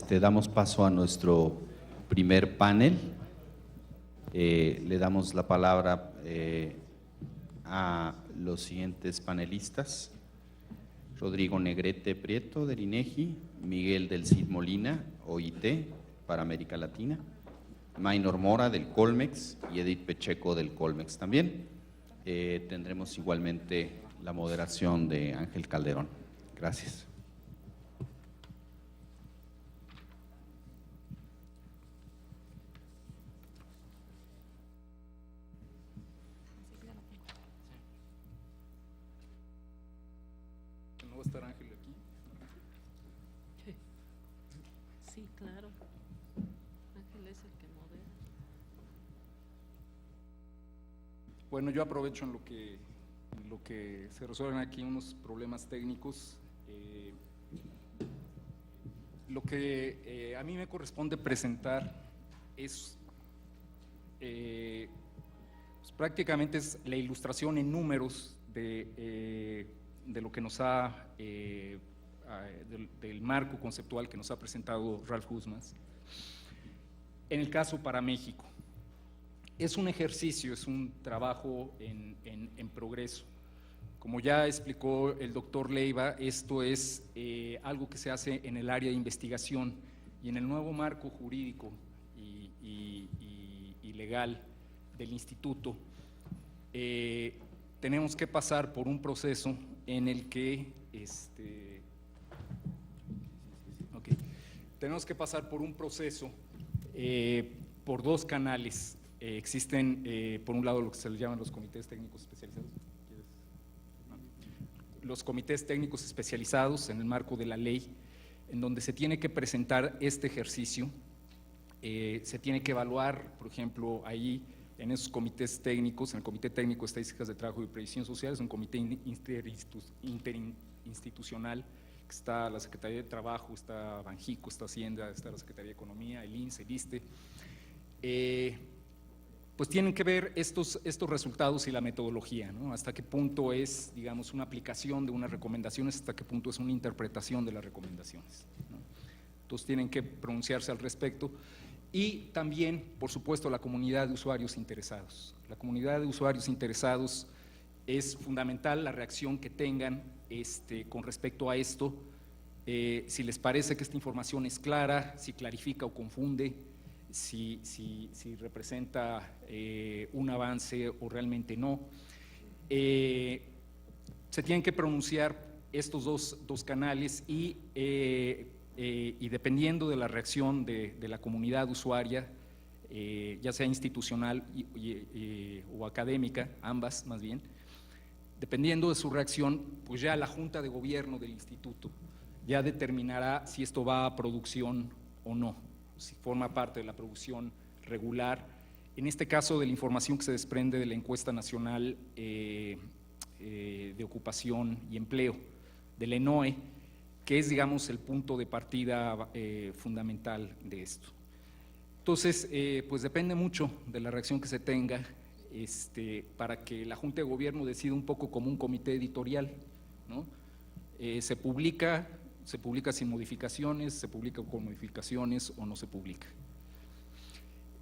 Damos paso a nuestro primer panel. Le damos la palabra a los siguientes panelistas: Rodrigo Negrete Prieto, del INEGI; Miguel del Cid Molina, OIT, para América Latina; Maynor Mora, del Colmex, y Edith Pacheco, del Colmex también. Tendremos igualmente la moderación de Ángel Calderón. Gracias. ¿No va a estar Ángel aquí? Sí, claro. Ángel es el que modera. Bueno, yo aprovecho en lo que se resuelven aquí unos problemas técnicos. Lo que a mí me corresponde presentar es pues prácticamente es la ilustración en números de lo que nos ha, del marco conceptual que nos ha presentado Ralph Guzmans. En el caso para México, es un ejercicio, es un trabajo en progreso. Como ya explicó el doctor Leiva, esto es algo que se hace en el área de investigación, y en el nuevo marco jurídico y legal del instituto, tenemos que pasar por un proceso en el que tenemos que pasar por un proceso por dos canales. Existen, por un lado, lo que se les llaman los comités técnicos especializados. Los comités técnicos especializados en el marco de la ley, en donde se tiene que presentar este ejercicio, se tiene que evaluar, por ejemplo, ahí en esos comités técnicos, en el Comité Técnico de Estadísticas de Trabajo y Previsión Social, es un comité interinstitucional, que está la Secretaría de Trabajo, está Banjico, está Hacienda, está la Secretaría de Economía, el INSS, el ISSSTE. Pues tienen que ver estos resultados y la metodología, ¿no? Hasta qué punto es, digamos, una aplicación de unas recomendaciones, hasta qué punto es una interpretación de las recomendaciones, ¿no? Entonces tienen que pronunciarse al respecto. Y también, por supuesto, la comunidad de usuarios interesados. La comunidad de usuarios interesados es fundamental la reacción que tengan con respecto a esto, si les parece que esta información es clara, si clarifica o confunde, si representa un avance o realmente no. Se tienen que pronunciar estos dos canales y dependiendo de la reacción de la comunidad usuaria, ya sea institucional o académica, ambas más bien, dependiendo de su reacción, pues ya la Junta de Gobierno del Instituto ya determinará si esto va a producción o no, si forma parte de la producción regular. En este caso, de la información que se desprende de la Encuesta Nacional de Ocupación y Empleo, del ENOE, que es, digamos, el punto de partida fundamental de esto. Entonces, pues depende mucho de la reacción que se tenga para que la Junta de Gobierno decida un poco como un comité editorial, ¿no? Se publica sin modificaciones, se publica con modificaciones o no se publica.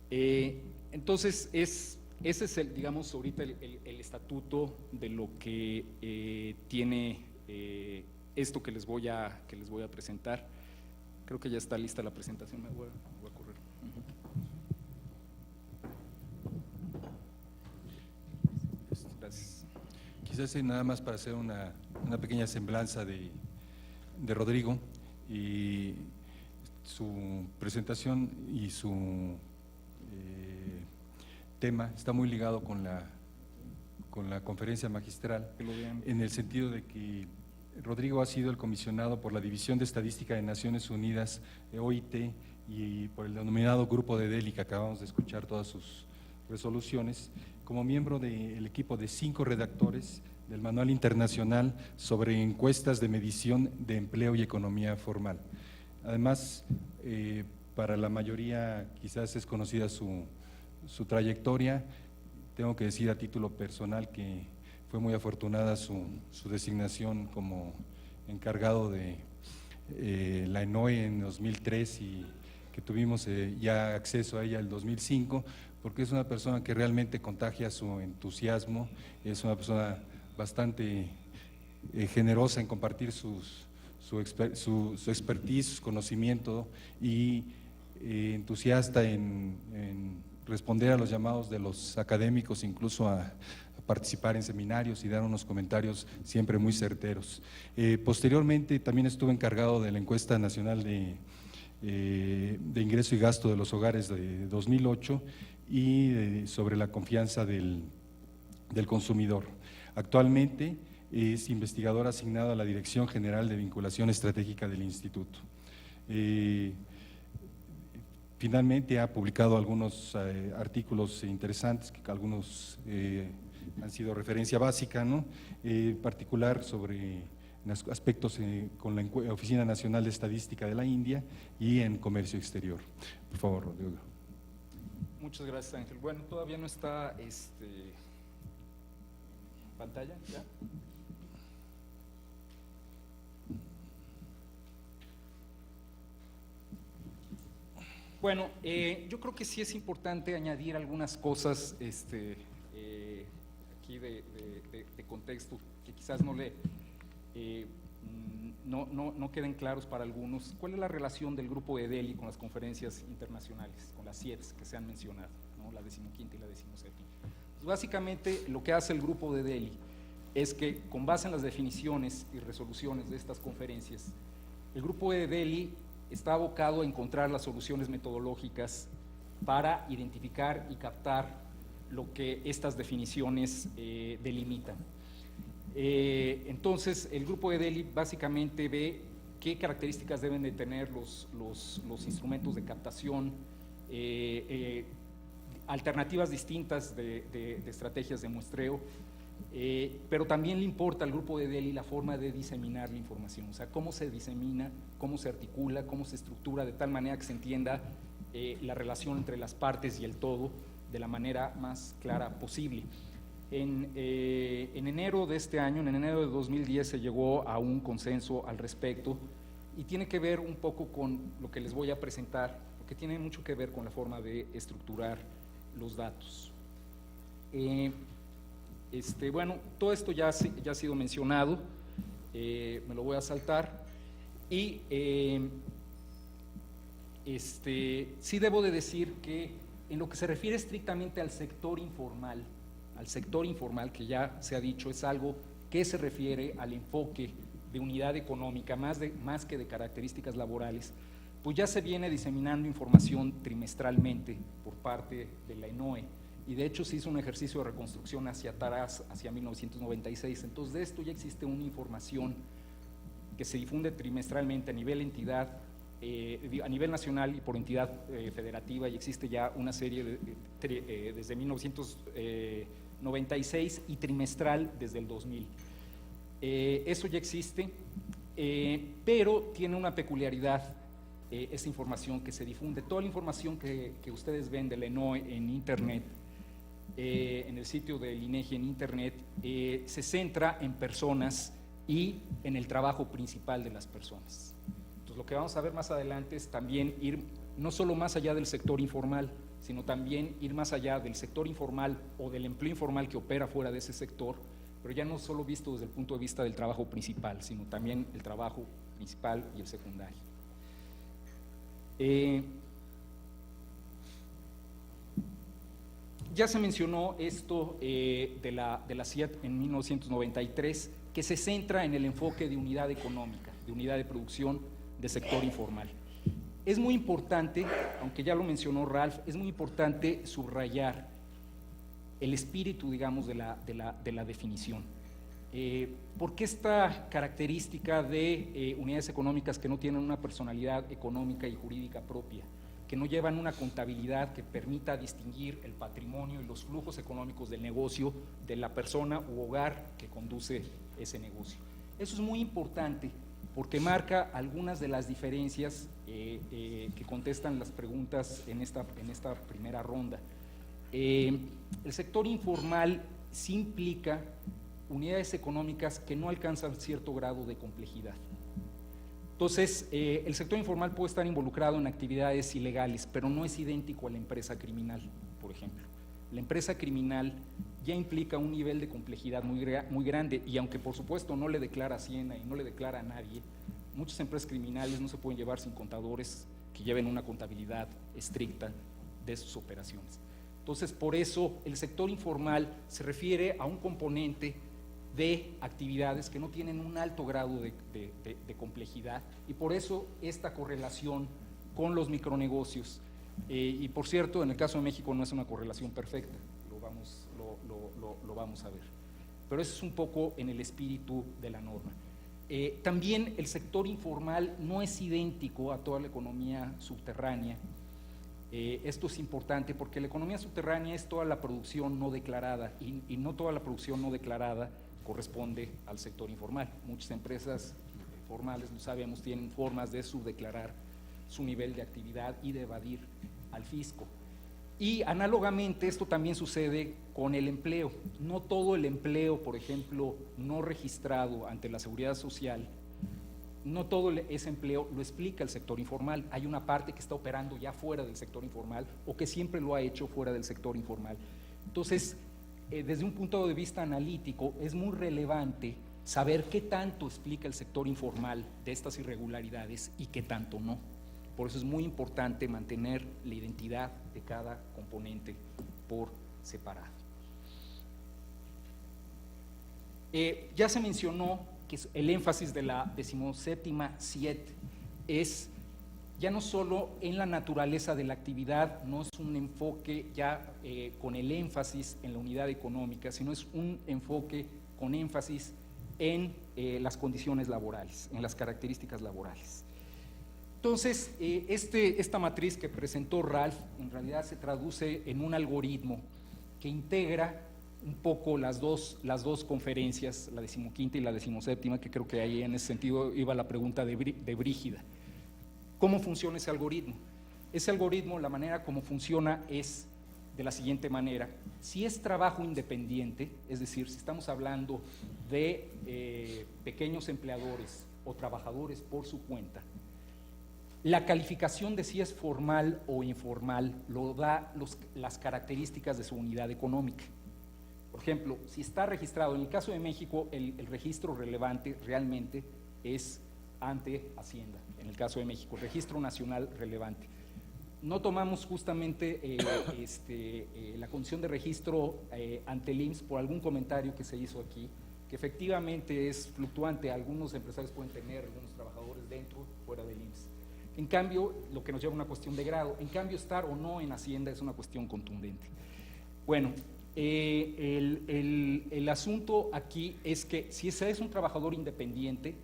Entonces, ese es digamos, ahorita el estatuto de lo que tiene esto que les voy a presentar. Creo que ya está lista la presentación, me voy a correr. Gracias. Quizás nada más para hacer una pequeña semblanza de Rodrigo, y su presentación y su tema está muy ligado con la conferencia magistral, en el sentido de que Rodrigo ha sido el comisionado por la División de Estadística de Naciones Unidas, OIT, y por el denominado Grupo de Delhi, que acabamos de escuchar todas sus resoluciones, como miembro del equipo de 5 redactores del Manual Internacional sobre encuestas de medición de empleo y economía formal. Además, para la mayoría quizás es conocida su trayectoria. Tengo que decir a título personal que fue muy afortunada su designación como encargado de la ENOE en 2003 y que tuvimos ya acceso a ella en 2005, porque es una persona que realmente contagia su entusiasmo, es una persona bastante generosa en compartir su expertise, su conocimiento y entusiasta en responder a los llamados de los académicos, incluso a participar en seminarios y dar unos comentarios siempre muy certeros. Posteriormente también estuve encargado de la encuesta nacional de ingreso y gasto de los hogares de 2008 y sobre la confianza del consumidor. Actualmente es investigador asignado a la Dirección General de Vinculación Estratégica del Instituto. Finalmente ha publicado algunos artículos interesantes, que algunos han sido referencia básica, ¿no? En particular sobre aspectos con la Oficina Nacional de Estadística de la India y en comercio exterior. Por favor, Rodrigo. Muchas gracias, Ángel. Bueno, todavía no está pantalla, ¿ya? Bueno, yo creo que sí es importante añadir algunas cosas aquí de contexto que quizás no queden claros para algunos. ¿Cuál es la relación del Grupo de Delhi con las conferencias internacionales, con las CIETs que se han mencionado, ¿no? La 15ª y la 17ª? Pues básicamente lo que hace el Grupo de Delhi es que, con base en las definiciones y resoluciones de estas conferencias, el Grupo de Delhi está abocado a encontrar las soluciones metodológicas para identificar y captar lo que estas definiciones delimitan. Entonces, el Grupo de Delhi básicamente ve qué características deben de tener los instrumentos de captación, alternativas distintas de estrategias de muestreo, pero también le importa al Grupo de Delhi la forma de diseminar la información, o sea, cómo se disemina, cómo se articula, cómo se estructura, de tal manera que se entienda la relación entre las partes y el todo de la manera más clara posible. En enero de este año, en enero de 2010, se llegó a un consenso al respecto y tiene que ver un poco con lo que les voy a presentar, porque tiene mucho que ver con la forma de estructurar los datos. Bueno, todo esto ya ha sido mencionado, me lo voy a saltar, y sí debo de decir que en lo que se refiere estrictamente al sector informal, que ya se ha dicho, es algo que se refiere al enfoque de unidad económica, más que de características laborales, pues ya se viene diseminando información trimestralmente por parte de la ENOE, y de hecho se hizo un ejercicio de reconstrucción hacia atrás, hacia 1996, entonces de esto ya existe una información que se difunde trimestralmente a nivel entidad, a nivel nacional y por entidad federativa, y existe ya una serie desde 1996 y trimestral desde el 2000. Eso ya existe, pero tiene una peculiaridad esa información que se difunde. Toda la información que ustedes ven de la ENOE en Internet, en el sitio del INEGI en Internet, se centra en personas y en el trabajo principal de las personas. Entonces, lo que vamos a ver más adelante es también ir no solo más allá del sector informal, sino también ir más allá del sector informal o del empleo informal que opera fuera de ese sector, pero ya no solo visto desde el punto de vista del trabajo principal, sino también el trabajo principal y el secundario. Ya se mencionó esto de la CIET en 1993, que se centra en el enfoque de unidad económica, de unidad de producción de sector informal. Es muy importante, aunque ya lo mencionó Ralph, es muy importante subrayar el espíritu, digamos, de la definición. ¿Por qué esta característica de unidades económicas que no tienen una personalidad económica y jurídica propia, que no llevan una contabilidad que permita distinguir el patrimonio y los flujos económicos del negocio de la persona u hogar que conduce ese negocio? Eso es muy importante porque marca algunas de las diferencias que contestan las preguntas en esta primera ronda. El sector informal sí implica unidades económicas que no alcanzan cierto grado de complejidad. Entonces, el sector informal puede estar involucrado en actividades ilegales, pero no es idéntico a la empresa criminal, por ejemplo. La empresa criminal ya implica un nivel de complejidad muy grande, y aunque por supuesto no le declara a Hacienda y no le declara a nadie, muchas empresas criminales no se pueden llevar sin contadores que lleven una contabilidad estricta de sus operaciones. Entonces, por eso el sector informal se refiere a un componente de actividades que no tienen un alto grado de complejidad, y por eso esta correlación con los micronegocios. Y por cierto, en el caso de México no es una correlación perfecta, lo vamos a ver. Pero eso es un poco en el espíritu de la norma. También el sector informal no es idéntico a toda la economía subterránea. Esto es importante porque la economía subterránea es toda la producción no declarada, y no toda la producción no declarada corresponde al sector informal. Muchas empresas formales, lo sabemos, tienen formas de subdeclarar su nivel de actividad y de evadir al fisco. Y análogamente esto también sucede con el empleo. No todo el empleo, por ejemplo, no registrado ante la Seguridad Social, no todo ese empleo lo explica el sector informal. Hay una parte que está operando ya fuera del sector informal o que siempre lo ha hecho fuera del sector informal. Entonces, desde un punto de vista analítico, es muy relevante saber qué tanto explica el sector informal de estas irregularidades y qué tanto no. Por eso es muy importante mantener la identidad de cada componente por separado. Ya se mencionó que el énfasis de la 17ª CIET es ya no solo en la naturaleza de la actividad, no es un enfoque ya con el énfasis en la unidad económica, sino es un enfoque con énfasis en las condiciones laborales, en las características laborales. Entonces, esta matriz que presentó Ralph en realidad se traduce en un algoritmo que integra un poco las dos conferencias, la 15ª y la 17ª, que creo que ahí en ese sentido iba la pregunta de Brígida. ¿Cómo funciona ese algoritmo? Ese algoritmo, la manera como funciona es de la siguiente manera. Si es trabajo independiente, es decir, si estamos hablando de pequeños empleadores o trabajadores por su cuenta, la calificación de si es formal o informal lo da las características de su unidad económica. Por ejemplo, si está registrado, en el caso de México, el registro relevante realmente es ante Hacienda, en el caso de México, el registro nacional relevante. No tomamos justamente la condición de registro ante el IMSS por algún comentario que se hizo aquí, que efectivamente es fluctuante. Algunos empresarios pueden tener algunos trabajadores dentro o fuera del IMSS. En cambio, lo que nos lleva a una cuestión de grado. En cambio, estar o no en Hacienda es una cuestión contundente. Bueno, el asunto aquí es que si ese es un trabajador independiente,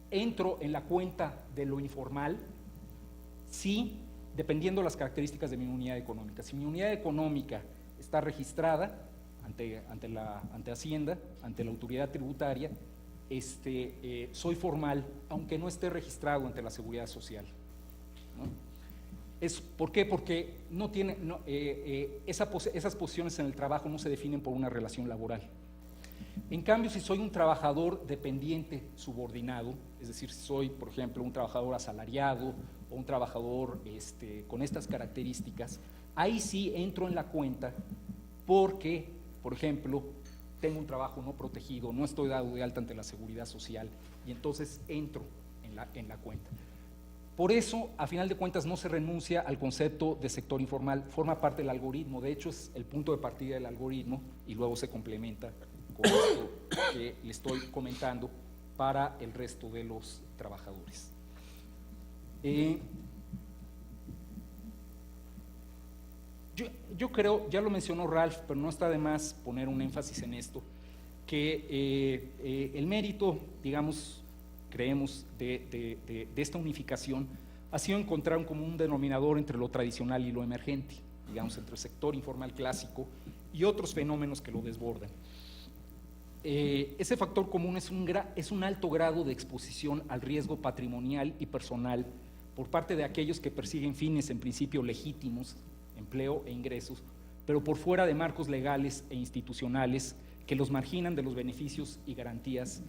entro en la cuenta de lo informal, sí, dependiendo de las características de mi unidad económica. Si mi unidad económica está registrada ante Hacienda, ante la autoridad tributaria, soy formal, aunque no esté registrado ante la Seguridad Social, ¿no? ¿Por qué? Porque esas posiciones en el trabajo no se definen por una relación laboral. En cambio, si soy un trabajador dependiente subordinado, es decir, si soy, por ejemplo, un trabajador asalariado o un trabajador con estas características, ahí sí entro en la cuenta porque, por ejemplo, tengo un trabajo no protegido, no estoy dado de alta ante la Seguridad Social, y entonces entro en la cuenta. Por eso, a final de cuentas, no se renuncia al concepto de sector informal, forma parte del algoritmo. De hecho, es el punto de partida del algoritmo y luego se complementa con esto que le estoy comentando para el resto de los trabajadores. Yo creo, ya lo mencionó Ralph, pero no está de más poner un énfasis en esto, que el mérito, digamos, creemos, de esta unificación ha sido encontrar un común denominador entre lo tradicional y lo emergente, digamos, entre el sector informal clásico y otros fenómenos que lo desbordan. Ese factor común es un alto grado de exposición al riesgo patrimonial y personal por parte de aquellos que persiguen fines en principio legítimos, empleo e ingresos, pero por fuera de marcos legales e institucionales que los marginan de los beneficios y garantías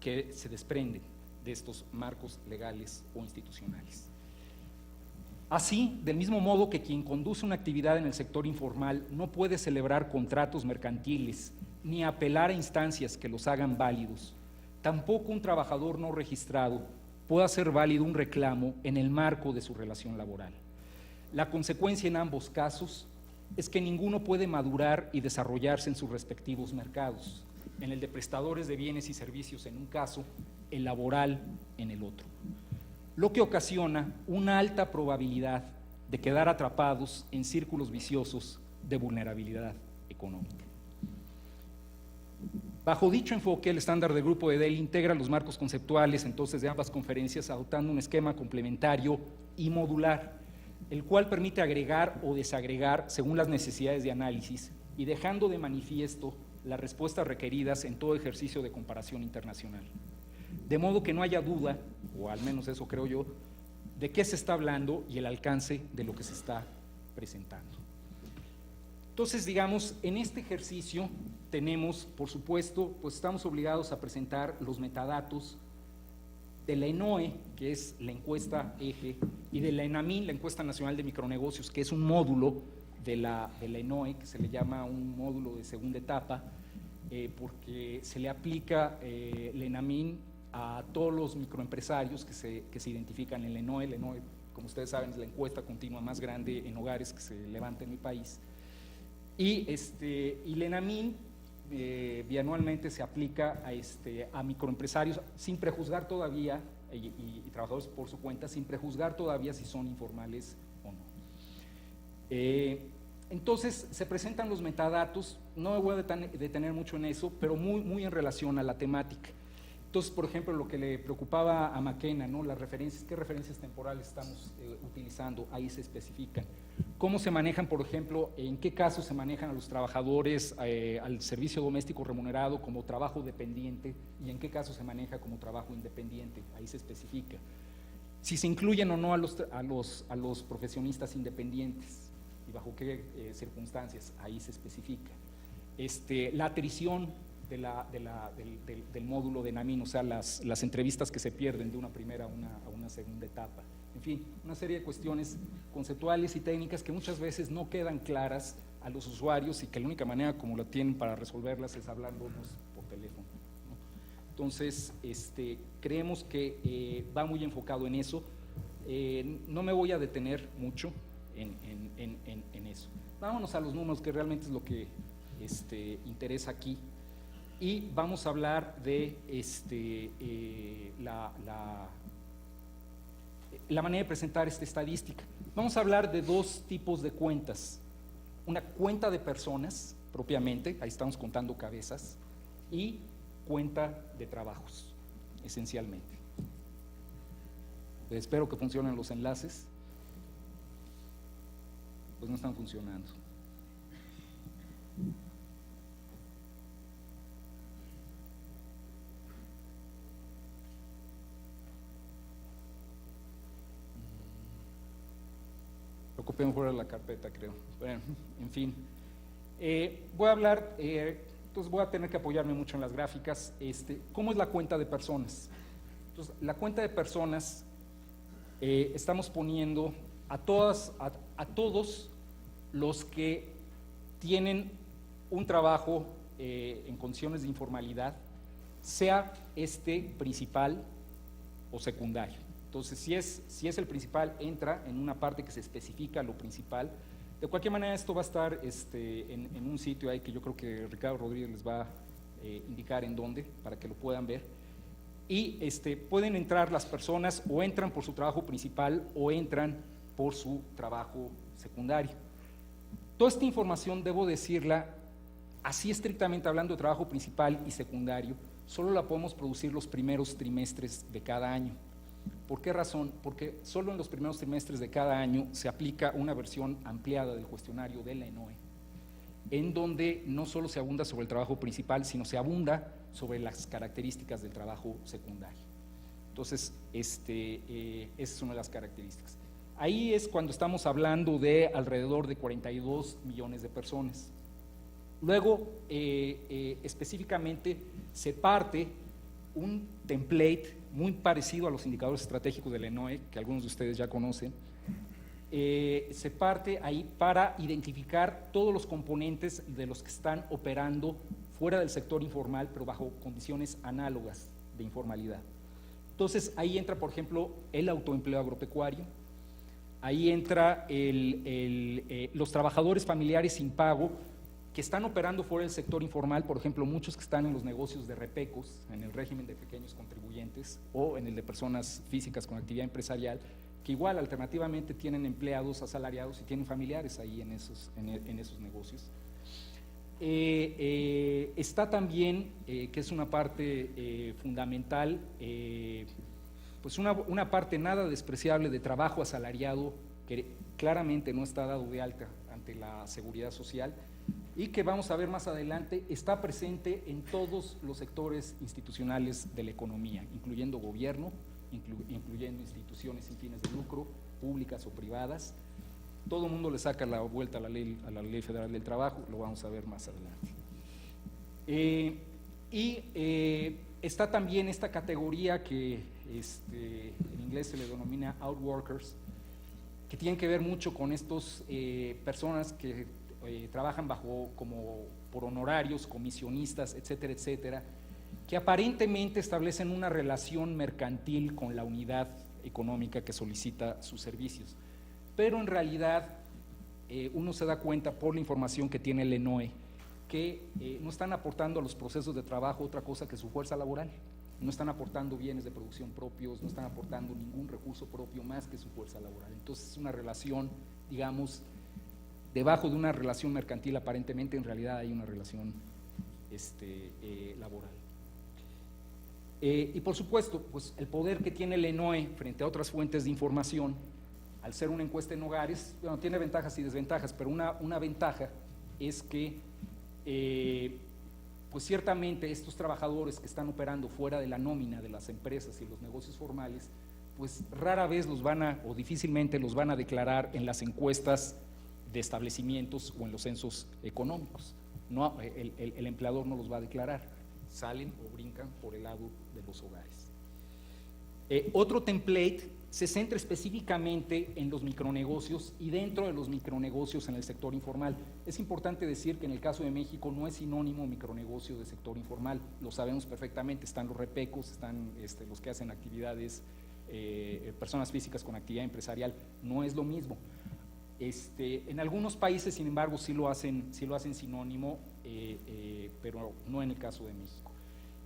que se desprenden de estos marcos legales o institucionales. Así, del mismo modo que quien conduce una actividad en el sector informal no puede celebrar contratos mercantiles ni apelar a instancias que los hagan válidos, tampoco un trabajador no registrado puede hacer válido un reclamo en el marco de su relación laboral. La consecuencia en ambos casos es que ninguno puede madurar y desarrollarse en sus respectivos mercados, en el de prestadores de bienes y servicios en un caso, el laboral en el otro, lo que ocasiona una alta probabilidad de quedar atrapados en círculos viciosos de vulnerabilidad económica. Bajo dicho enfoque, el estándar del Grupo de Delhi integra los marcos conceptuales entonces de ambas conferencias, adoptando un esquema complementario y modular, el cual permite agregar o desagregar según las necesidades de análisis y dejando de manifiesto las respuestas requeridas en todo ejercicio de comparación internacional. De modo que no haya duda, o al menos eso creo yo, de qué se está hablando y el alcance de lo que se está presentando. Entonces, digamos, en este ejercicio tenemos, por supuesto, pues estamos obligados a presentar los metadatos de la ENOE, que es la encuesta eje, y de la ENAMIN, la encuesta nacional de micronegocios, que es un módulo de la ENOE, que se le llama un módulo de segunda etapa, porque se le aplica la ENAMIN a todos los microempresarios que se identifican en la ENOE. La ENOE, como ustedes saben, es la encuesta continua más grande en hogares que se levanta en el país. Y la ENAMIN bianualmente se aplica a microempresarios sin prejuzgar todavía, y trabajadores por su cuenta, sin prejuzgar todavía si son informales o no. Entonces, se presentan los metadatos, no me voy a detener mucho en eso, pero muy en relación a la temática. Entonces, por ejemplo, lo que le preocupaba a McKenna, ¿no? Las referencias, ¿qué referencias temporales estamos utilizando? Ahí se especifican. ¿Cómo se manejan, por ejemplo, en qué casos se manejan a los trabajadores al servicio doméstico remunerado como trabajo dependiente y en qué casos se maneja como trabajo independiente? Ahí se especifica. Si se incluyen o no a los profesionistas independientes y bajo qué circunstancias, ahí se especifica. La atrición del módulo de ENAMIN, o sea, las entrevistas que se pierden de una primera a una segunda etapa. En fin, una serie de cuestiones conceptuales y técnicas que muchas veces no quedan claras a los usuarios y que la única manera como la tienen para resolverlas es hablándonos por teléfono, ¿no? Entonces, creemos que va muy enfocado en eso. No me voy a detener mucho en eso. Vámonos a los números, que realmente es lo que interesa aquí. Y vamos a hablar de la manera de presentar esta estadística. Vamos a hablar de dos tipos de cuentas. Una cuenta de personas, propiamente, ahí estamos contando cabezas, y cuenta de trabajos, esencialmente. Espero que funcionen los enlaces. Pues no están funcionando. Lo copié mejor a la carpeta, creo. Bueno, en fin. Voy a hablar, entonces voy a tener que apoyarme mucho en las gráficas. ¿Cómo es la cuenta de personas? Entonces, la cuenta de personas, estamos poniendo a todos los que tienen un trabajo en condiciones de informalidad, sea principal o secundario. Entonces, si es el principal, entra en una parte que se especifica lo principal. De cualquier manera, esto va a estar en un sitio ahí que yo creo que Ricardo Rodríguez les va a indicar en dónde, para que lo puedan ver. Y pueden entrar las personas, o entran por su trabajo principal o entran por su trabajo secundario. Toda esta información, debo decirla, así estrictamente hablando de trabajo principal y secundario, solo la podemos producir los primeros trimestres de cada año. ¿Por qué razón? Porque solo en los primeros trimestres de cada año se aplica una versión ampliada del cuestionario de la ENOE, en donde no solo se abunda sobre el trabajo principal, sino se abunda sobre las características del trabajo secundario. Entonces, esa es una de las características. Ahí es cuando estamos hablando de alrededor de 42 millones de personas. Luego, específicamente, se parte un template muy parecido a los indicadores estratégicos del ENOE, que algunos de ustedes ya conocen. Se parte ahí para identificar todos los componentes de los que están operando fuera del sector informal, pero bajo condiciones análogas de informalidad. Entonces, ahí entra, por ejemplo, el autoempleo agropecuario, ahí entra los trabajadores familiares sin pago que están operando fuera del sector informal, por ejemplo, muchos que están en los negocios de repecos, en el régimen de pequeños contribuyentes o en el de personas físicas con actividad empresarial, que igual alternativamente tienen empleados asalariados y tienen familiares ahí en esos negocios. Está también, que es una parte fundamental, pues una parte nada despreciable de trabajo asalariado que claramente no está dado de alta ante la seguridad social y que vamos a ver más adelante está presente en todos los sectores institucionales de la economía, incluyendo gobierno, incluyendo instituciones sin fines de lucro, públicas o privadas. Todo el mundo le saca la vuelta a la ley federal del trabajo, lo vamos a ver más adelante. Está también esta categoría que en inglés se le denomina outworkers, que tienen que ver mucho con estas personas que trabajan por honorarios, comisionistas, etcétera, etcétera, que aparentemente establecen una relación mercantil con la unidad económica que solicita sus servicios. Pero en realidad uno se da cuenta por la información que tiene el ENOE que no están aportando a los procesos de trabajo otra cosa que su fuerza laboral, no están aportando bienes de producción propios, no están aportando ningún recurso propio más que su fuerza laboral. Entonces es una relación, digamos, debajo de una relación mercantil aparentemente, en realidad hay una relación laboral. Y por supuesto, pues el poder que tiene el ENOE frente a otras fuentes de información, al ser una encuesta en hogares, bueno, tiene ventajas y desventajas, pero una ventaja es que, pues ciertamente estos trabajadores que están operando fuera de la nómina de las empresas y los negocios formales, pues rara vez o difícilmente los van a declarar en las encuestas de establecimientos o en los censos económicos. No, el empleador no los va a declarar, salen o brincan por el lado de los hogares. Otro template se centra específicamente en los micronegocios y dentro de los micronegocios en el sector informal. Es importante decir que en el caso de México no es sinónimo micronegocio de sector informal, lo sabemos perfectamente, están los repecos, están los que hacen actividades, personas físicas con actividad empresarial, no es lo mismo. En algunos países, sin embargo, sí lo hacen sinónimo, pero no en el caso de México.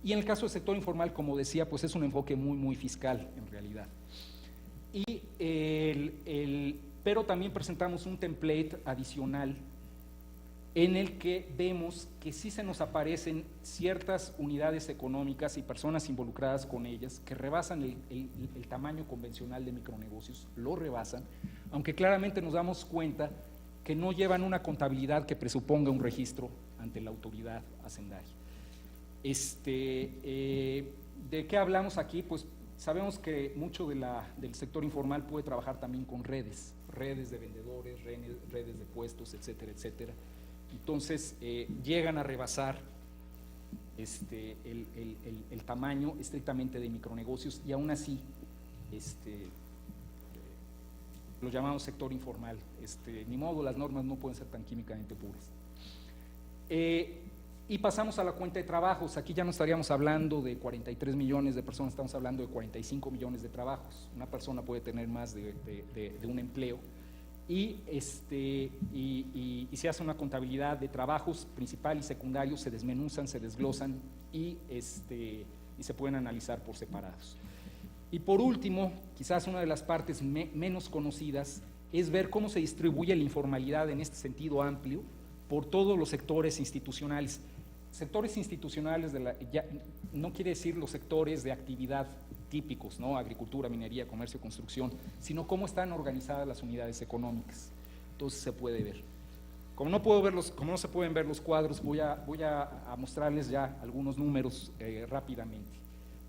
Y en el caso del sector informal, como decía, pues es un enfoque muy fiscal en realidad. Pero también presentamos un template adicional en el que vemos que sí se nos aparecen ciertas unidades económicas y personas involucradas con ellas que rebasan el tamaño convencional de micronegocios, lo rebasan, aunque claramente nos damos cuenta que no llevan una contabilidad que presuponga un registro ante la autoridad hacendaria. ¿De qué hablamos aquí? Pues sabemos que mucho del sector informal puede trabajar también con redes de vendedores, redes de puestos, etcétera, etcétera. Entonces llegan a rebasar el tamaño estrictamente de micronegocios y aún así lo llamamos sector informal. Ni modo, las normas no pueden ser tan químicamente puras. Y pasamos a la cuenta de trabajos. Aquí ya no estaríamos hablando de 43 millones de personas, estamos hablando de 45 millones de trabajos. Una persona puede tener más de un empleo y se hace una contabilidad de trabajos principal y secundario, se desmenuzan, se desglosan y se pueden analizar por separados. Y por último, quizás una de las partes menos conocidas es ver cómo se distribuye la informalidad en este sentido amplio por todos los sectores institucionales. Sectores institucionales no quiere decir los sectores de actividad típicos, ¿no? Agricultura, minería, comercio, construcción, sino cómo están organizadas las unidades económicas. Entonces se puede ver. Como no se pueden ver los cuadros, voy a mostrarles ya algunos números rápidamente,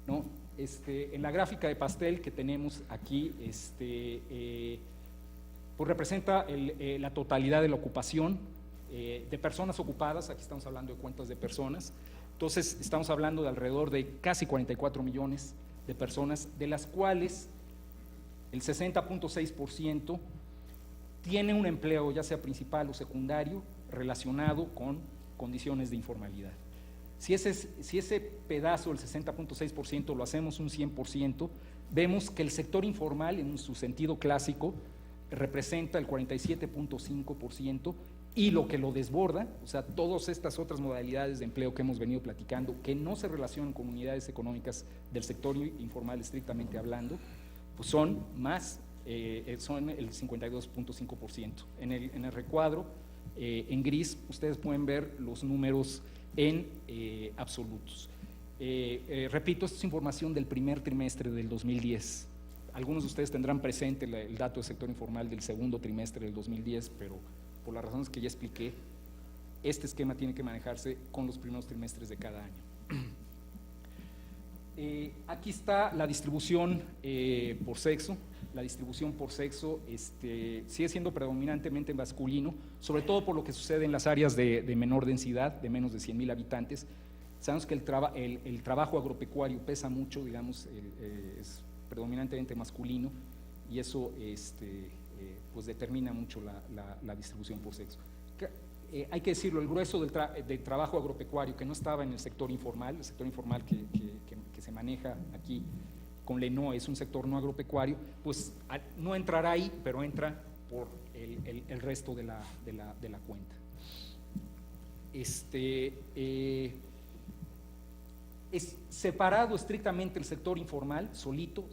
¿no? En la gráfica de pastel que tenemos aquí, pues representa la totalidad de la ocupación de personas ocupadas. Aquí estamos hablando de cuentas de personas, Entonces, estamos hablando de alrededor de casi 44 millones de personas, de las cuales el 60.6% tiene un empleo, ya sea principal o secundario, relacionado con condiciones de informalidad. Si ese pedazo, el 60.6%, lo hacemos un 100%, vemos que el sector informal, en su sentido clásico, representa el 47.5%, y lo que lo desborda, o sea, todas estas otras modalidades de empleo que hemos venido platicando, que no se relacionan con unidades económicas del sector informal estrictamente hablando, pues son el 52.5%. En el recuadro, en gris, ustedes pueden ver los números en absolutos. Repito, esta es información del primer trimestre del 2010. Algunos de ustedes tendrán presente el dato del sector informal del segundo trimestre del 2010, pero por las razones que ya expliqué, este esquema tiene que manejarse con los primeros trimestres de cada año. Aquí está la distribución por sexo. La distribución por sexo sigue siendo predominantemente masculino, sobre todo por lo que sucede en las áreas de menor densidad, de menos de 100,000 habitantes. Sabemos que el trabajo agropecuario pesa mucho, digamos, es predominantemente masculino, y eso pues determina mucho la distribución por sexo. Hay que decirlo, el grueso del trabajo agropecuario que no estaba en el sector informal que se maneja aquí con LENOA, es un sector no agropecuario, pues no entrará ahí, pero entra por el resto de la cuenta. Es separado estrictamente el sector informal, solito,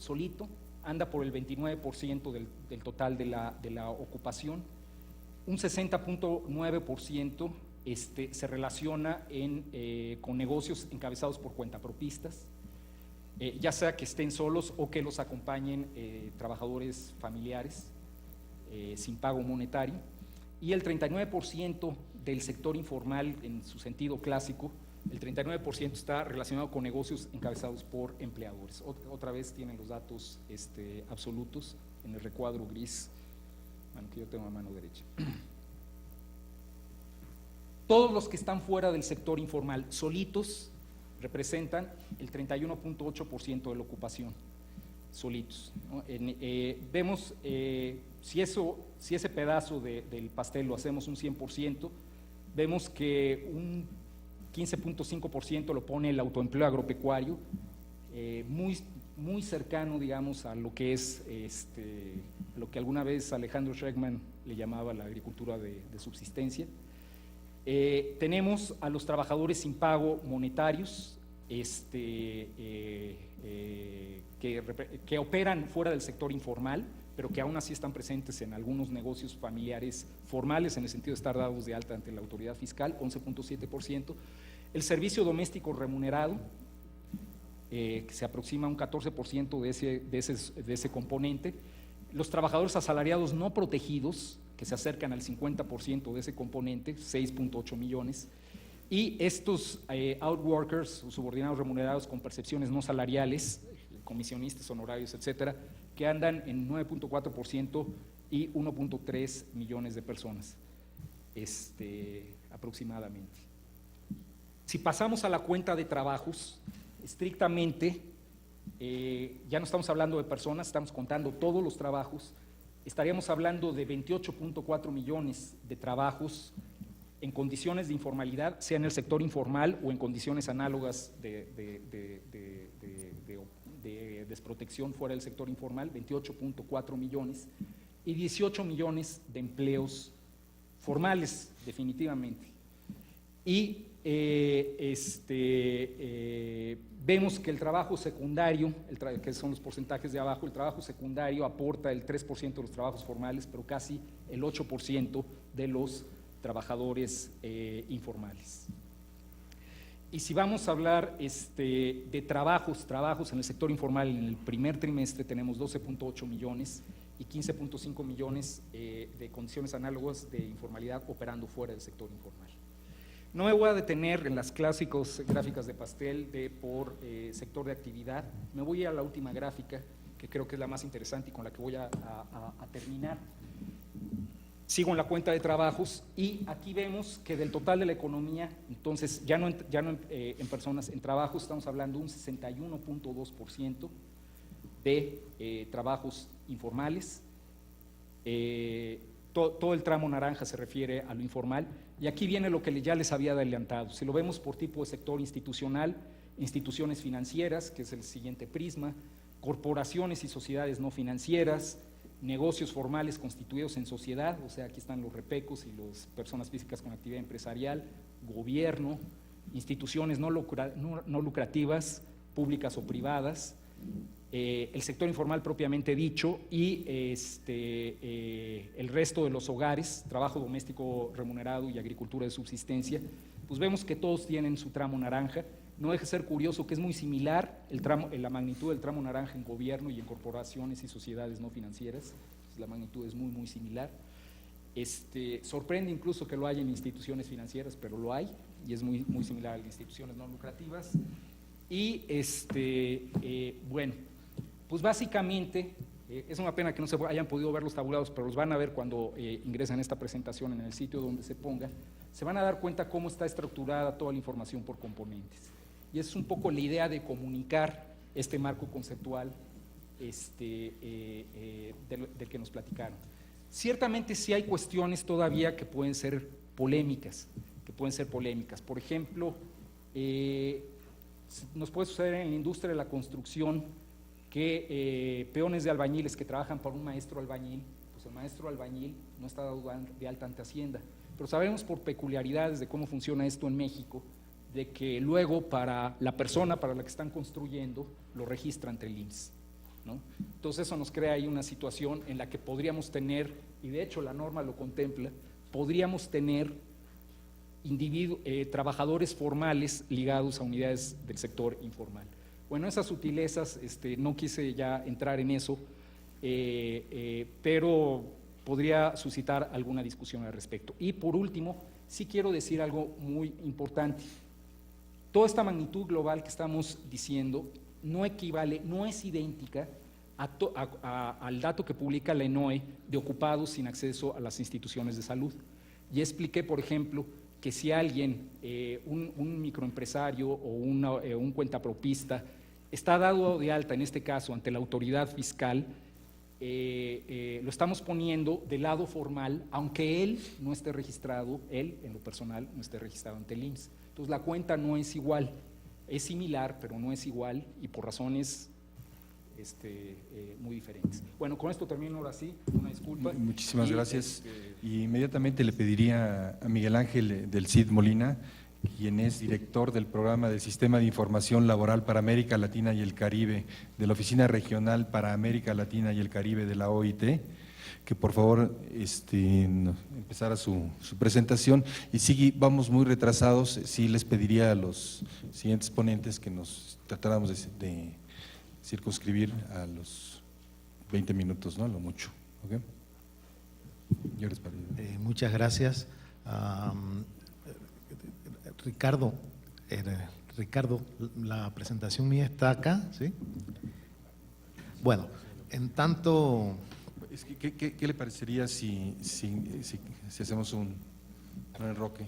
anda por el 29% del total de la ocupación. Un 60.9% se relaciona con negocios encabezados por cuentapropistas, ya sea que estén solos o que los acompañen trabajadores familiares sin pago monetario. Y el 39% del sector informal, en su sentido clásico, el 39% está relacionado con negocios encabezados por empleadores. Otra vez tienen los datos absolutos en el recuadro gris, que yo tengo a mano derecha. Todos los que están fuera del sector informal solitos representan el 31.8% de la ocupación, solitos, ¿no? Vemos, si ese pedazo del pastel lo hacemos un 100%, vemos que un 15.5% lo pone el autoempleo agropecuario, muy cercano, digamos, a lo que es lo que alguna vez Alejandro Schreckman le llamaba la agricultura de subsistencia. Tenemos a los trabajadores sin pago monetarios que operan fuera del sector informal, pero que aún así están presentes en algunos negocios familiares formales, en el sentido de estar dados de alta ante la autoridad fiscal, 11.7%. El servicio doméstico remunerado, que se aproxima a un 14% de ese componente. Los trabajadores asalariados no protegidos, que se acercan al 50% de ese componente, 6.8 millones. Y estos outworkers, subordinados remunerados con percepciones no salariales, comisionistas, honorarios, etcétera, que andan en 9.4% y 1.3 millones de personas, aproximadamente. Si pasamos a la cuenta de trabajos, estrictamente, ya no estamos hablando de personas, estamos contando todos los trabajos, estaríamos hablando de 28.4 millones de trabajos en condiciones de informalidad, sea en el sector informal o en condiciones análogas de desprotección fuera del sector informal, 28.4 millones, y 18 millones de empleos formales, definitivamente. Y vemos que el trabajo secundario, que son los porcentajes de abajo, el trabajo secundario aporta el 3% de los trabajos formales, pero casi el 8% de los trabajadores informales. Y si vamos a hablar de trabajos en el sector informal, en el primer trimestre tenemos 12.8 millones y 15.5 millones de condiciones análogas de informalidad operando fuera del sector informal. No me voy a detener en las clásicas gráficas de pastel por sector de actividad. Me voy a la última gráfica, que creo que es la más interesante y con la que voy a terminar. Sigo en la cuenta de trabajos y aquí vemos que del total de la economía, entonces ya no en personas, en trabajos estamos hablando de un 61.2% de trabajos informales. Todo el tramo naranja se refiere a lo informal y aquí viene lo que ya les había adelantado. Si lo vemos por tipo de sector institucional, instituciones financieras, que es el siguiente prisma, corporaciones y sociedades no financieras, negocios formales constituidos en sociedad, o sea, aquí están los repecos y las personas físicas con actividad empresarial, gobierno, instituciones no lucrativas, públicas o privadas, el sector informal propiamente dicho y el resto de los hogares, trabajo doméstico remunerado y agricultura de subsistencia, pues vemos que todos tienen su tramo naranja. No deja de ser curioso que es muy similar la magnitud del tramo naranja en gobierno y en corporaciones y sociedades no financieras, pues la magnitud es muy, muy similar. Sorprende incluso que lo haya en instituciones financieras, pero lo hay y es muy, muy similar a las instituciones no lucrativas. Y bueno, pues básicamente, es una pena que no se hayan podido ver los tabulados, pero los van a ver cuando ingresen a esta presentación en el sitio donde se ponga. Se van a dar cuenta cómo está estructurada toda la información por componentes. Y esa es un poco la idea de comunicar este marco conceptual del que nos platicaron. Ciertamente sí hay cuestiones todavía que pueden ser polémicas, Por ejemplo, nos puede suceder en la industria de la construcción que peones de albañiles que trabajan para un maestro albañil, pues el maestro albañil no está dado de alta ante Hacienda, pero sabemos por peculiaridades de cómo funciona esto en México, de que luego para la persona para la que están construyendo lo registra ante el IMSS, ¿no? Entonces eso nos crea ahí una situación en la que podríamos tener, y de hecho la norma lo contempla, podríamos tener trabajadores formales ligados a unidades del sector informal. Bueno, esas sutilezas, no quise ya entrar en eso, pero podría suscitar alguna discusión al respecto. Y por último, sí quiero decir algo muy importante. Toda esta magnitud global que estamos diciendo no equivale, no es idéntica al dato que publica la ENOE de ocupados sin acceso a las instituciones de salud. Ya expliqué, por ejemplo, que si alguien, un microempresario o un cuentapropista, está dado de alta, en este caso, ante la autoridad fiscal, lo estamos poniendo del lado formal, aunque él no esté registrado, él en lo personal no esté registrado ante el IMSS. Entonces la cuenta no es igual, es similar, pero no es igual y por razones muy diferentes. Bueno, con esto termino ahora sí, una disculpa. Muchísimas gracias. Y inmediatamente le pediría a Miguel Ángel del CID Molina, quien es director del programa del Sistema de Información Laboral para América Latina y el Caribe de la Oficina Regional para América Latina y el Caribe de la OIT, que por favor empezara su presentación. Y sí, vamos muy retrasados, sí les pediría a los siguientes ponentes que nos tratáramos de circunscribir a los 20 minutos, ¿no? A lo mucho. ¿Okay? Muchas gracias. Ricardo, la presentación mía está acá, ¿sí? Bueno, en tanto… ¿Qué le parecería si hacemos un enroque?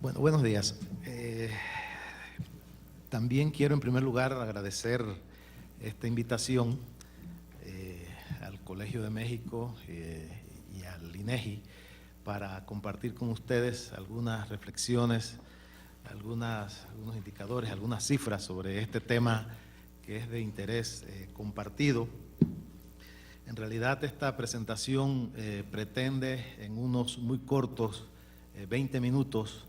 Bueno, buenos días. También quiero en primer lugar agradecer esta invitación al Colegio de México y al INEGI para compartir con ustedes algunas reflexiones, algunos indicadores, algunas cifras sobre este tema que es de interés compartido. En realidad esta presentación pretende en unos muy cortos 20 minutos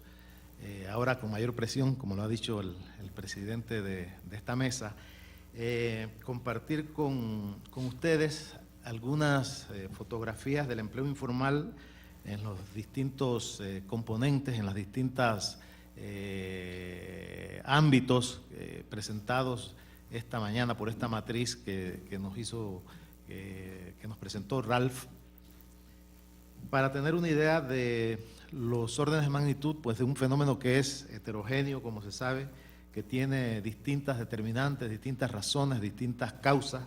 ahora con mayor presión, como lo ha dicho el presidente de esta mesa, compartir con ustedes algunas fotografías del empleo informal en los distintos componentes, en las distintas ámbitos presentados esta mañana por esta matriz que nos presentó Ralph, para tener una idea de los órdenes de magnitud, pues, de un fenómeno que es heterogéneo, como se sabe, que tiene distintas determinantes, distintas razones, distintas causas,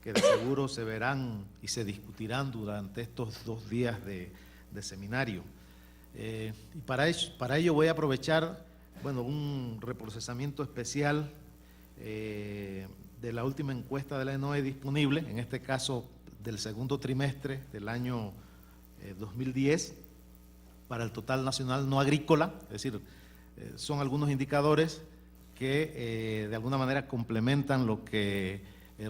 que de seguro se verán y se discutirán durante estos 2 días de seminario. Y para ello voy a aprovechar, bueno, un reprocesamiento especial de la última encuesta de la ENOE disponible, en este caso del segundo trimestre del año 2010, para el total nacional no agrícola, es decir, son algunos indicadores que de alguna manera complementan lo que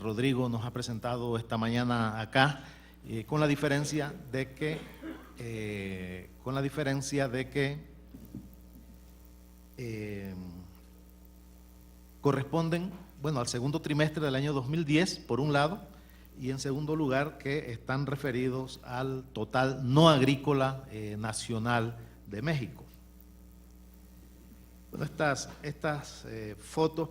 Rodrigo nos ha presentado esta mañana acá, con la diferencia de que corresponden, bueno, al segundo trimestre del año 2010, por un lado, y en segundo lugar que están referidos al total no agrícola nacional de México. Bueno, estas fotos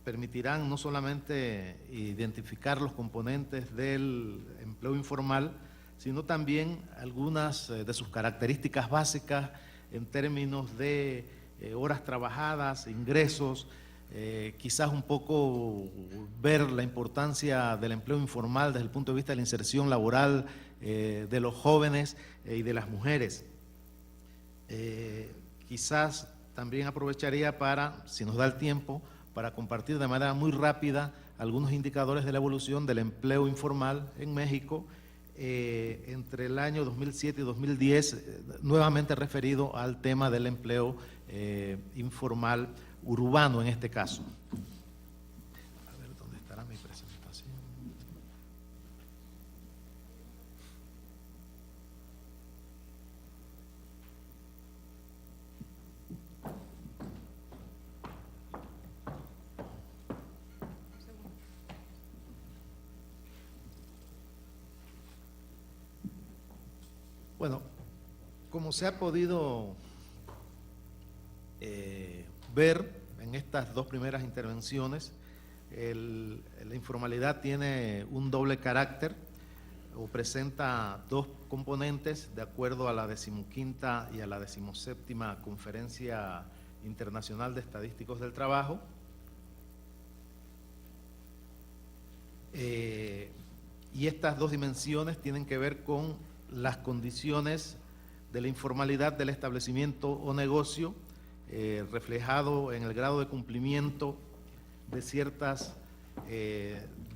permitirán no solamente identificar los componentes del empleo informal, sino también algunas de sus características básicas en términos de horas trabajadas, ingresos, quizás un poco ver la importancia del empleo informal desde el punto de vista de la inserción laboral de los jóvenes y de las mujeres. Quizás también aprovecharía para, si nos da el tiempo, para compartir de manera muy rápida algunos indicadores de la evolución del empleo informal en México entre el año 2007 y 2010, nuevamente referido al tema del empleo informal urbano en este caso. A ver, ¿dónde estará mi presentación? Bueno, como se ha podido ver en estas 2 primeras intervenciones, la informalidad tiene un doble carácter o presenta 2 componentes de acuerdo a la 15ª y a la 17ª Conferencia Internacional de Estadísticos del Trabajo. Y estas 2 dimensiones tienen que ver con las condiciones de la informalidad del establecimiento o negocio, reflejado en el grado de cumplimiento de ciertas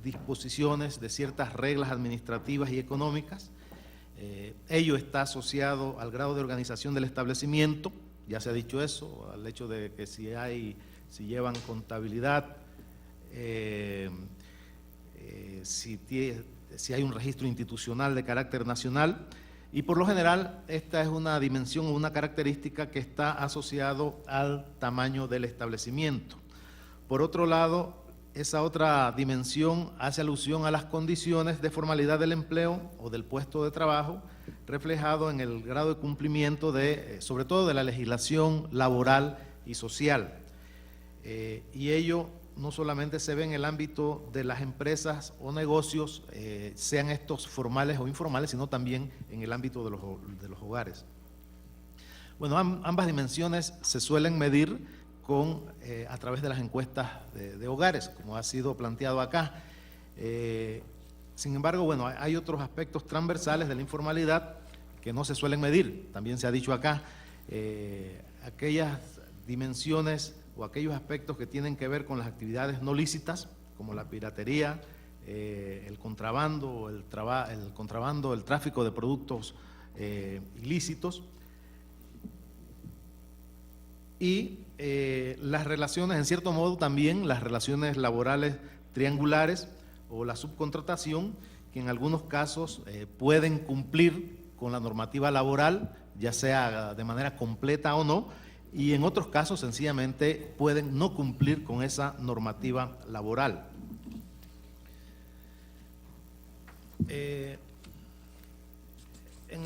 disposiciones, de ciertas reglas administrativas y económicas. Ello está asociado al grado de organización del establecimiento, ya se ha dicho eso, al hecho de que si llevan contabilidad, si hay un registro institucional de carácter nacional, y por lo general esta es una dimensión o una característica que está asociado al tamaño del establecimiento. Por otro lado, esa otra dimensión hace alusión a las condiciones de formalidad del empleo o del puesto de trabajo, reflejado en el grado de cumplimiento sobre todo de la legislación laboral y social. Y ello no solamente se ve en el ámbito de las empresas o negocios, sean estos formales o informales, sino también en el ámbito de los hogares. Bueno, ambas dimensiones se suelen medir a través de las encuestas de hogares, como ha sido planteado acá. Sin embargo, bueno, hay otros aspectos transversales de la informalidad que no se suelen medir, también se ha dicho acá. Aquellas dimensiones o aquellos aspectos que tienen que ver con las actividades no lícitas, como la piratería, el contrabando, el tráfico de productos ilícitos, y las relaciones, en cierto modo también las relaciones laborales triangulares o la subcontratación, que en algunos casos pueden cumplir con la normativa laboral, ya sea de manera completa o no, y en otros casos sencillamente pueden no cumplir con esa normativa laboral. En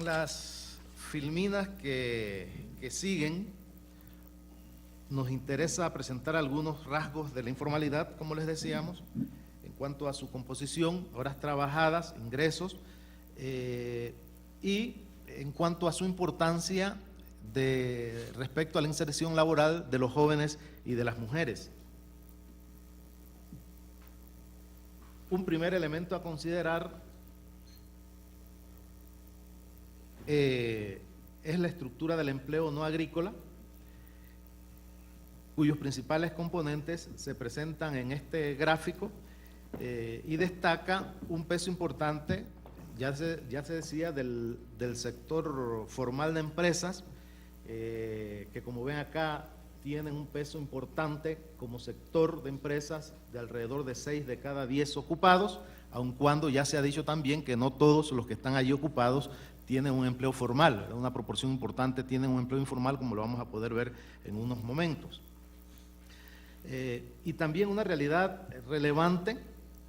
las filminas que siguen, nos interesa presentar algunos rasgos de la informalidad, como les decíamos, en cuanto a su composición, horas trabajadas, ingresos, y en cuanto a su importancia respecto a la inserción laboral de los jóvenes y de las mujeres. Un primer elemento a considerar es la estructura del empleo no agrícola, cuyos principales componentes se presentan en este gráfico, y destaca un peso importante, ya se decía, del sector formal de empresas, que como ven acá tienen un peso importante como sector de empresas de alrededor de 6 de cada 10 ocupados, aun cuando ya se ha dicho también que no todos los que están allí ocupados tienen un empleo formal, una proporción importante tienen un empleo informal, como lo vamos a poder ver en unos momentos. Y también una realidad relevante,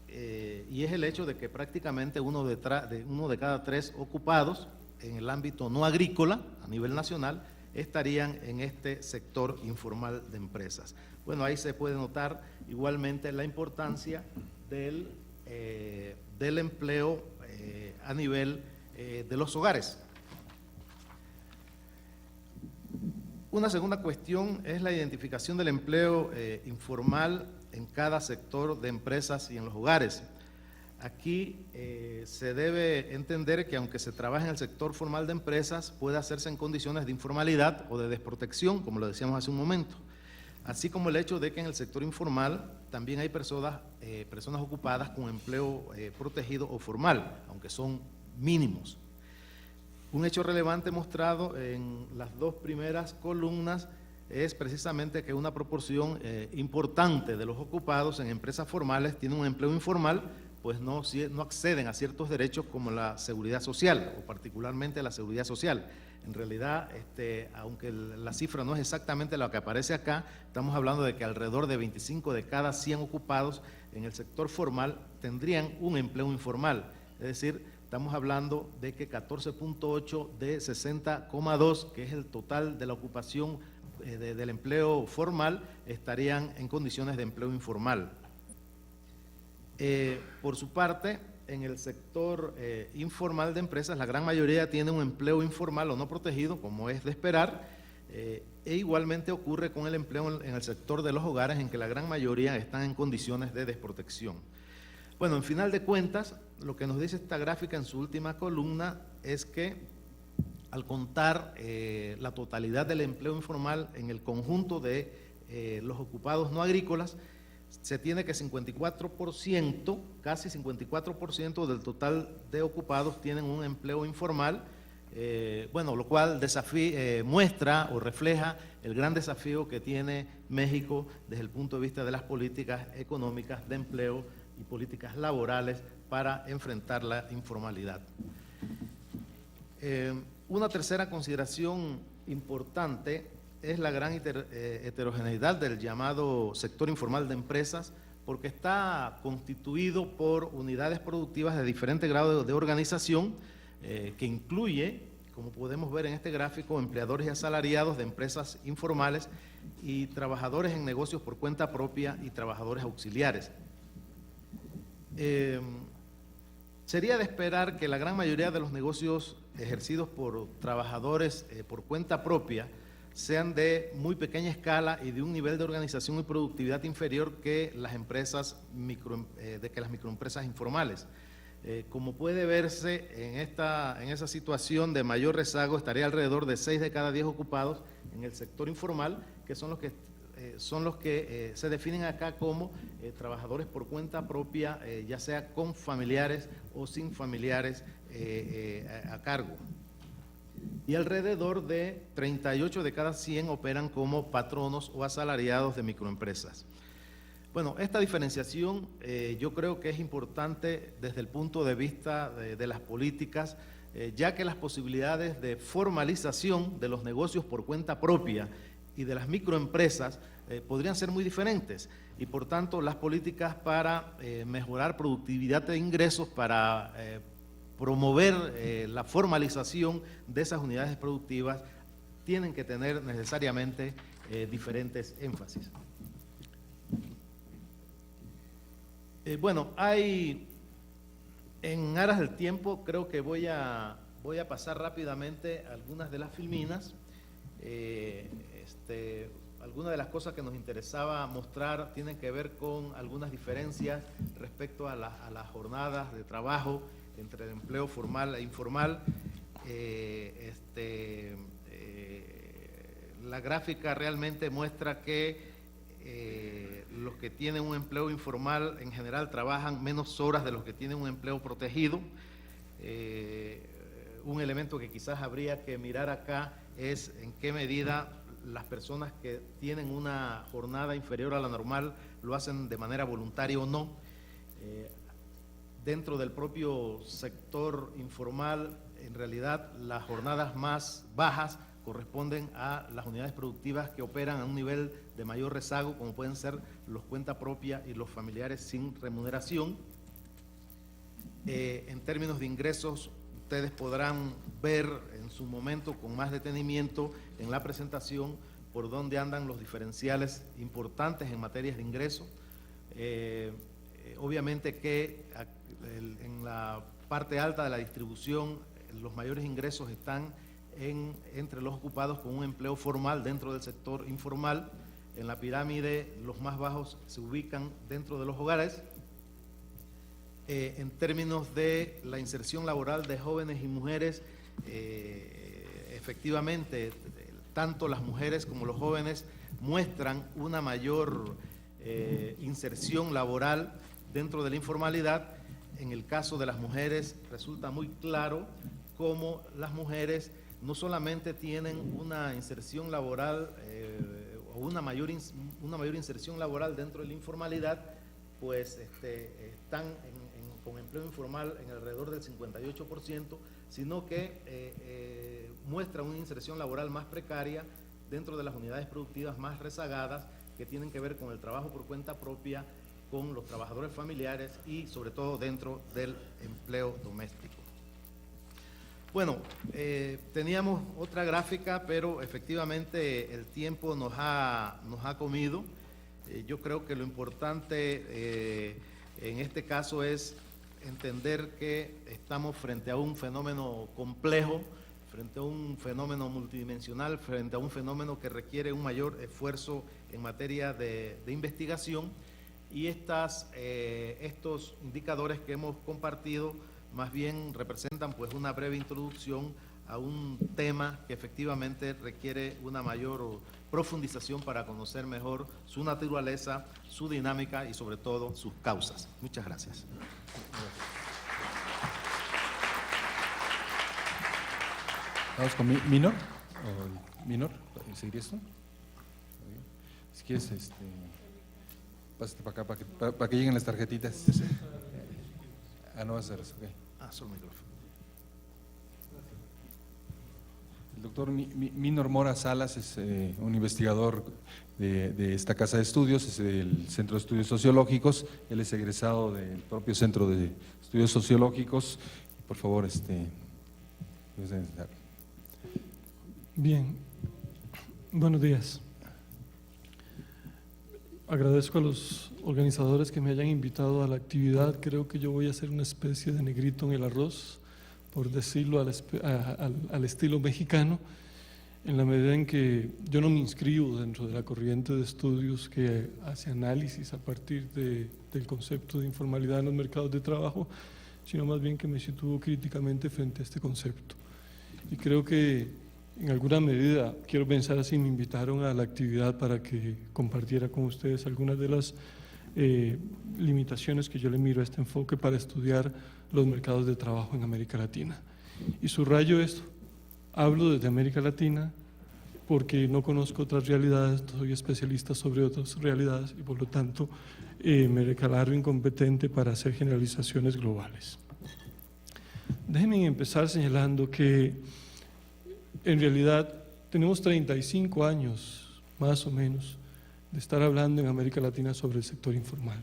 y es el hecho de que prácticamente uno de cada 3 ocupados en el ámbito no agrícola a nivel nacional estarían en este sector informal de empresas. Bueno, ahí se puede notar igualmente la importancia del empleo a nivel de los hogares. Una segunda cuestión es la identificación del empleo informal en cada sector de empresas y en los hogares. Aquí se debe entender que aunque se trabaje en el sector formal de empresas, puede hacerse en condiciones de informalidad o de desprotección, como lo decíamos hace un momento. Así como el hecho de que en el sector informal también hay personas ocupadas con empleo protegido o formal, aunque son mínimos. Un hecho relevante mostrado en las 2 primeras columnas es precisamente que una proporción importante de los ocupados en empresas formales tienen un empleo informal, pues no acceden a ciertos derechos como la seguridad social, o particularmente la seguridad social. En realidad, aunque la cifra no es exactamente la que aparece acá, estamos hablando de que alrededor de 25 de cada 100 ocupados en el sector formal tendrían un empleo informal, es decir, estamos hablando de que 14.8 de 60,2, que es el total de la ocupación del empleo formal, estarían en condiciones de empleo informal. Por su parte, en el sector informal de empresas, la gran mayoría tiene un empleo informal o no protegido, como es de esperar, e igualmente ocurre con el empleo en el sector de los hogares, en que la gran mayoría están en condiciones de desprotección. Bueno, en final de cuentas, lo que nos dice esta gráfica en su última columna es que al contar la totalidad del empleo informal en el conjunto de los ocupados no agrícolas, se tiene que 54%, casi 54% del total de ocupados tienen un empleo informal, bueno, lo cual muestra o refleja el gran desafío que tiene México desde el punto de vista de las políticas económicas de empleo y políticas laborales para enfrentar la informalidad. Una tercera consideración importante es la gran heterogeneidad del llamado sector informal de empresas, porque está constituido por unidades productivas de diferentes grados de organización, que incluye, como podemos ver en este gráfico, empleadores y asalariados de empresas informales y trabajadores en negocios por cuenta propia y trabajadores auxiliares. Sería de esperar que la gran mayoría de los negocios ejercidos por trabajadores por cuenta propia sean de muy pequeña escala y de un nivel de organización y productividad inferior que las empresas las microempresas informales. Como puede verse en esa situación de mayor rezago, estaría alrededor de 6 de cada 10 ocupados en el sector informal, que son los que se definen acá como trabajadores por cuenta propia, ya sea con familiares o sin familiares a cargo. Y alrededor de 38 de cada 100 operan como patronos o asalariados de microempresas. Bueno, esta diferenciación yo creo que es importante desde el punto de vista de las políticas, ya que las posibilidades de formalización de los negocios por cuenta propia y de las microempresas podrían ser muy diferentes, y por tanto las políticas para mejorar productividad de ingresos, para promover la formalización de esas unidades productivas, tienen que tener necesariamente diferentes énfasis. Bueno, en aras del tiempo, creo que voy a pasar rápidamente algunas de las filminas. Algunas de las cosas que nos interesaba mostrar tienen que ver con algunas diferencias respecto a las jornadas de trabajo entre el empleo formal e informal. La gráfica realmente muestra que los que tienen un empleo informal en general trabajan menos horas de los que tienen un empleo protegido. Un elemento que quizás habría que mirar acá es en qué medida las personas que tienen una jornada inferior a la normal lo hacen de manera voluntaria o no. Dentro del propio sector informal, en realidad las jornadas más bajas corresponden a las unidades productivas que operan a un nivel de mayor rezago, como pueden ser los cuenta propia y los familiares sin remuneración. En términos de ingresos, ustedes podrán ver en su momento con más detenimiento en la presentación por dónde andan los diferenciales importantes en materias de ingreso. Obviamente que en la parte alta de la distribución los mayores ingresos están entre los ocupados con un empleo formal dentro del sector informal. En la pirámide los más bajos se ubican dentro de los hogares. En términos de la inserción laboral de jóvenes y mujeres, efectivamente, tanto las mujeres como los jóvenes muestran una mayor inserción laboral dentro de la informalidad. En el caso de las mujeres resulta muy claro cómo las mujeres no solamente tienen una inserción laboral o una mayor inserción laboral dentro de la informalidad, pues están con empleo informal en alrededor del 58%, sino que muestran una inserción laboral más precaria dentro de las unidades productivas más rezagadas, que tienen que ver con el trabajo por cuenta propia, con los trabajadores familiares y sobre todo dentro del empleo doméstico. Bueno, teníamos otra gráfica, pero efectivamente el tiempo nos ha comido. Yo creo que lo importante en este caso es entender que estamos frente a un fenómeno complejo, frente a un fenómeno multidimensional, frente a un fenómeno que requiere un mayor esfuerzo en materia de investigación, y estos indicadores que hemos compartido más bien representan pues una breve introducción a un tema que efectivamente requiere una mayor profundización para conocer mejor su naturaleza, su dinámica y sobre todo sus causas. Muchas gracias. Vamos con Minor. Minor, ¿seguir esto? Si quieres, pásate para acá para que lleguen las tarjetitas. No vas a hacer eso, ok. Solo micrófono. El doctor Minor Mora Salas es un investigador de esta casa de estudios, es del Centro de Estudios Sociológicos. Él es egresado del propio Centro de Estudios Sociológicos. Por favor, Bien, buenos días. Agradezco a los organizadores que me hayan invitado a la actividad. Creo que yo voy a hacer una especie de negrito en el arroz, por decirlo al estilo mexicano, en la medida en que yo no me inscribo dentro de la corriente de estudios que hace análisis a partir del concepto de informalidad en los mercados de trabajo, sino más bien que me sitúo críticamente frente a este concepto. Y creo que en alguna medida, quiero pensar así, me invitaron a la actividad para que compartiera con ustedes algunas de las limitaciones que yo le miro a este enfoque para estudiar los mercados de trabajo en América Latina. Y subrayo esto, hablo desde América Latina porque no conozco otras realidades, no soy especialista sobre otras realidades y por lo tanto me declaro incompetente para hacer generalizaciones globales. Déjenme empezar señalando que en realidad tenemos 35 años más o menos, de estar hablando en América Latina sobre el sector informal.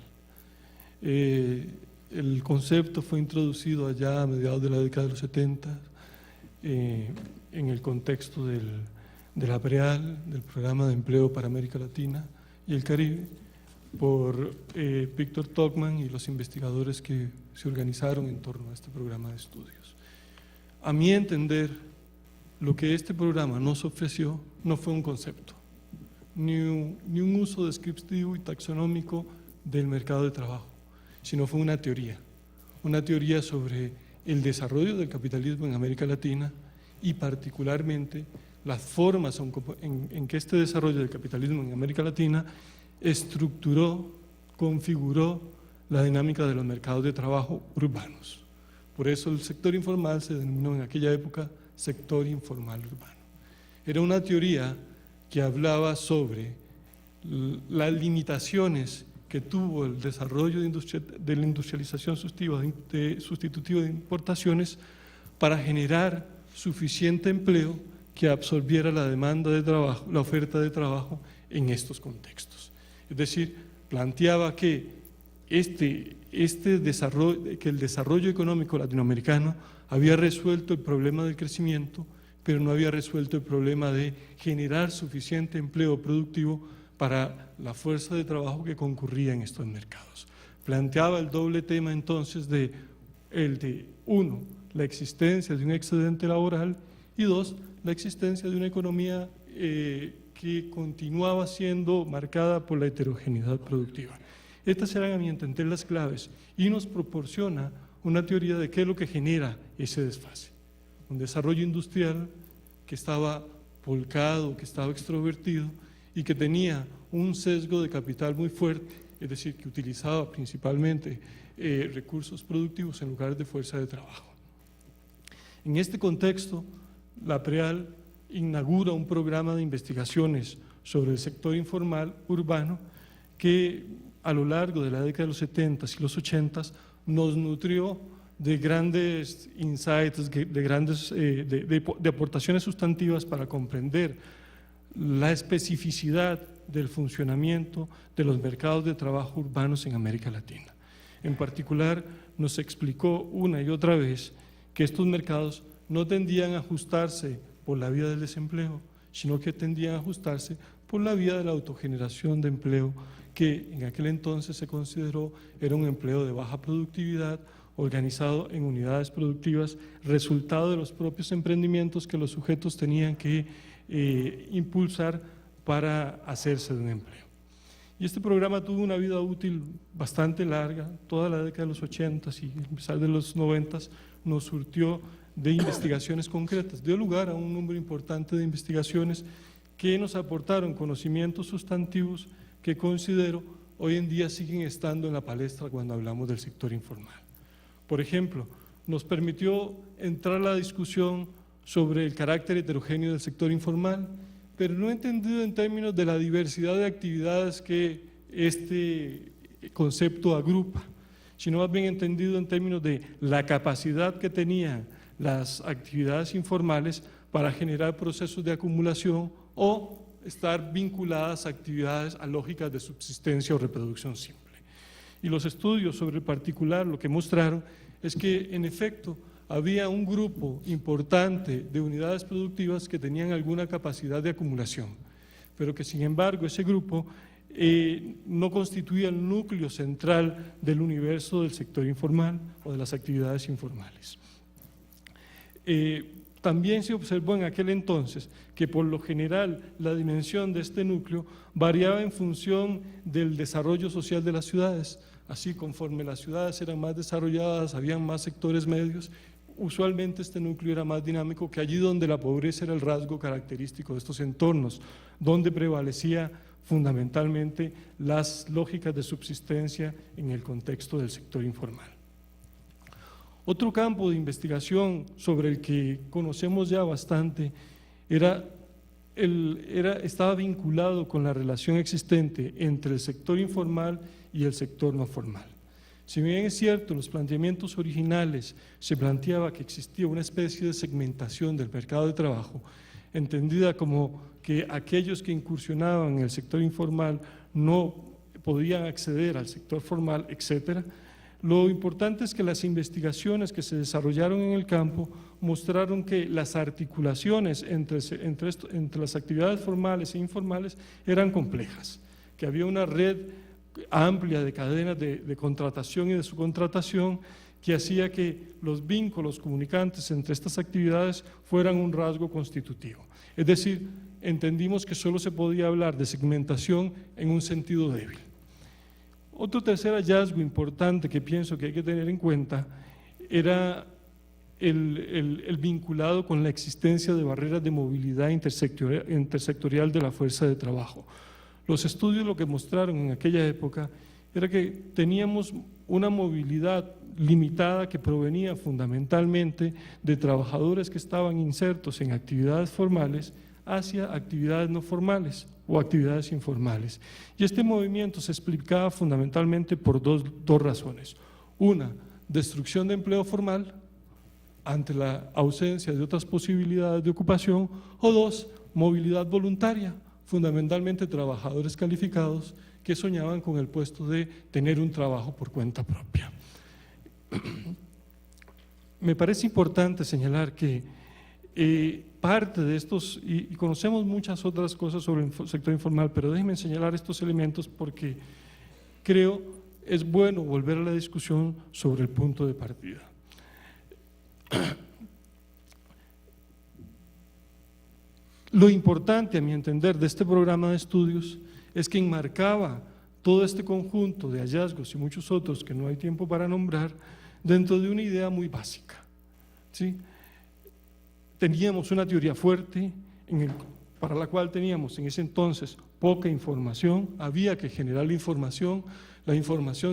El concepto fue introducido allá a mediados de la década de los 70 en el contexto de la PREAL, del Programa de Empleo para América Latina y el Caribe, por Víctor Tocman y los investigadores que se organizaron en torno a este programa de estudios. A mi entender, lo que este programa nos ofreció no fue un concepto, ni un uso descriptivo y taxonómico del mercado de trabajo, sino fue una teoría sobre el desarrollo del capitalismo en América Latina y particularmente las formas en que este desarrollo del capitalismo en América Latina estructuró, configuró la dinámica de los mercados de trabajo urbanos. Por eso el sector informal se denominó en aquella época sector informal urbano. Era una teoría que hablaba sobre las limitaciones que tuvo el desarrollo de la industrialización sustitutiva de importaciones para generar suficiente empleo que absorbiera la demanda de trabajo, la oferta de trabajo en estos contextos. Es decir, planteaba que el desarrollo económico latinoamericano había resuelto el problema del crecimiento, pero no había resuelto el problema de generar suficiente empleo productivo para la fuerza de trabajo que concurría en estos mercados. Planteaba el doble tema entonces de uno, la existencia de un excedente laboral y dos, la existencia de una economía que continuaba siendo marcada por la heterogeneidad productiva. Estas eran, a mi entender, las claves y nos proporciona una teoría de qué es lo que genera ese desfase. Un desarrollo industrial que estaba volcado, que estaba extrovertido y que tenía un sesgo de capital muy fuerte, es decir, que utilizaba principalmente recursos productivos en lugar de fuerza de trabajo. En este contexto, la PREAL inaugura un programa de investigaciones sobre el sector informal urbano que a lo largo de la década de los 70s y los 80s nos nutrió de grandes insights, de aportaciones sustantivas para comprender la especificidad del funcionamiento de los mercados de trabajo urbanos en América Latina. En particular, nos explicó una y otra vez que estos mercados no tendían a ajustarse por la vía del desempleo, sino que tendían a ajustarse por la vía de la autogeneración de empleo, que en aquel entonces se consideró era un empleo de baja productividad, organizado en unidades productivas, resultado de los propios emprendimientos que los sujetos tenían que impulsar para hacerse de un empleo. Y este programa tuvo una vida útil bastante larga, toda la década de los 80s y empezar de los 90s nos surtió de investigaciones concretas, dio lugar a un número importante de investigaciones que nos aportaron conocimientos sustantivos que considero hoy en día siguen estando en la palestra cuando hablamos del sector informal. Por ejemplo, nos permitió entrar a la discusión sobre el carácter heterogéneo del sector informal, pero no entendido en términos de la diversidad de actividades que este concepto agrupa, sino más bien entendido en términos de la capacidad que tenían las actividades informales para generar procesos de acumulación o estar vinculadas a actividades a lógicas de subsistencia o reproducción simple. Y los estudios sobre el particular lo que mostraron es que, en efecto, había un grupo importante de unidades productivas que tenían alguna capacidad de acumulación, pero que, sin embargo, ese grupo no constituía el núcleo central del universo del sector informal o de las actividades informales. También se observó en aquel entonces que por lo general la dimensión de este núcleo variaba en función del desarrollo social de las ciudades. Así, conforme las ciudades eran más desarrolladas, habían más sectores medios, usualmente este núcleo era más dinámico que allí donde la pobreza era el rasgo característico de estos entornos, donde prevalecía fundamentalmente las lógicas de subsistencia en el contexto del sector informal. Otro campo de investigación sobre el que conocemos ya bastante estaba vinculado con la relación existente entre el sector informal y el sector no formal. Si bien es cierto, los planteamientos originales se planteaba que existía una especie de segmentación del mercado de trabajo, entendida como que aquellos que incursionaban en el sector informal no podían acceder al sector formal, etcétera. Lo importante es que las investigaciones que se desarrollaron en el campo mostraron que las articulaciones entre las actividades formales e informales eran complejas, que había una red amplia de cadenas de contratación y de subcontratación que hacía que los vínculos comunicantes entre estas actividades fueran un rasgo constitutivo. Es decir, entendimos que solo se podía hablar de segmentación en un sentido débil. Otro tercer hallazgo importante que pienso que hay que tener en cuenta era el vinculado con la existencia de barreras de movilidad intersectorial de la fuerza de trabajo. Los estudios lo que mostraron en aquella época era que teníamos una movilidad limitada que provenía fundamentalmente de trabajadores que estaban insertos en actividades formales hacia actividades no formales o actividades informales. Y este movimiento se explicaba fundamentalmente por dos razones. Una, destrucción de empleo formal ante la ausencia de otras posibilidades de ocupación, o dos, movilidad voluntaria, fundamentalmente trabajadores calificados que soñaban con el puesto de tener un trabajo por cuenta propia. Me parece importante señalar que parte de estos, y conocemos muchas otras cosas sobre el sector informal, pero déjenme señalar estos elementos porque creo es bueno volver a la discusión sobre el punto de partida. Lo importante, a mi entender, de este programa de estudios es que enmarcaba todo este conjunto de hallazgos y muchos otros que no hay tiempo para nombrar dentro de una idea muy básica, ¿sí? Teníamos una teoría fuerte para la cual teníamos en ese entonces poca información, había que generar la información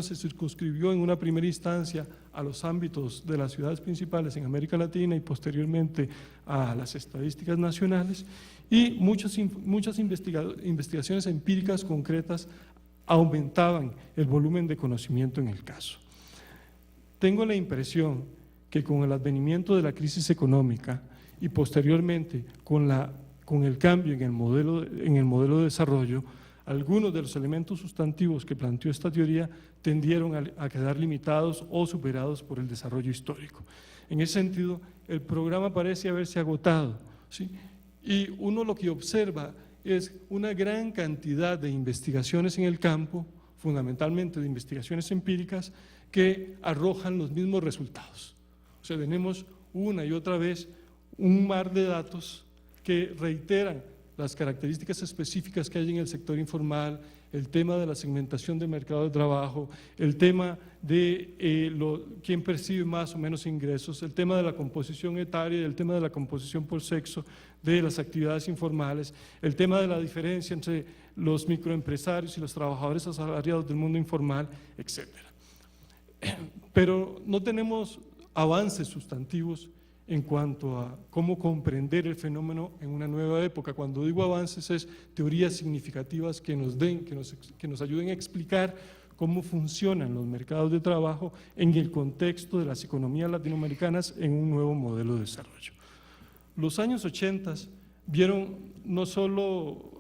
se circunscribió en una primera instancia a los ámbitos de las ciudades principales en América Latina y posteriormente a las estadísticas nacionales, y muchas investigaciones empíricas concretas aumentaban el volumen de conocimiento en el caso. Tengo la impresión que con el advenimiento de la crisis económica y posteriormente con el cambio en el modelo de desarrollo, algunos de los elementos sustantivos que planteó esta teoría tendieron a quedar limitados o superados por el desarrollo histórico. En ese sentido, el programa parece haberse agotado, ¿sí? Y uno lo que observa es una gran cantidad de investigaciones en el campo, fundamentalmente de investigaciones empíricas, que arrojan los mismos resultados. O sea, tenemos una y otra vez un mar de datos que reiteran las características específicas que hay en el sector informal, el tema de la segmentación del mercado de trabajo, el tema de quién percibe más o menos ingresos, el tema de la composición etaria, el tema de la composición por sexo de las actividades informales, el tema de la diferencia entre los microempresarios y los trabajadores asalariados del mundo informal, etc. Pero no tenemos avances sustantivos en cuanto a cómo comprender el fenómeno en una nueva época. Cuando digo avances es teorías significativas que nos ayuden a explicar cómo funcionan los mercados de trabajo en el contexto de las economías latinoamericanas en un nuevo modelo de desarrollo. Los años 80 vieron no solo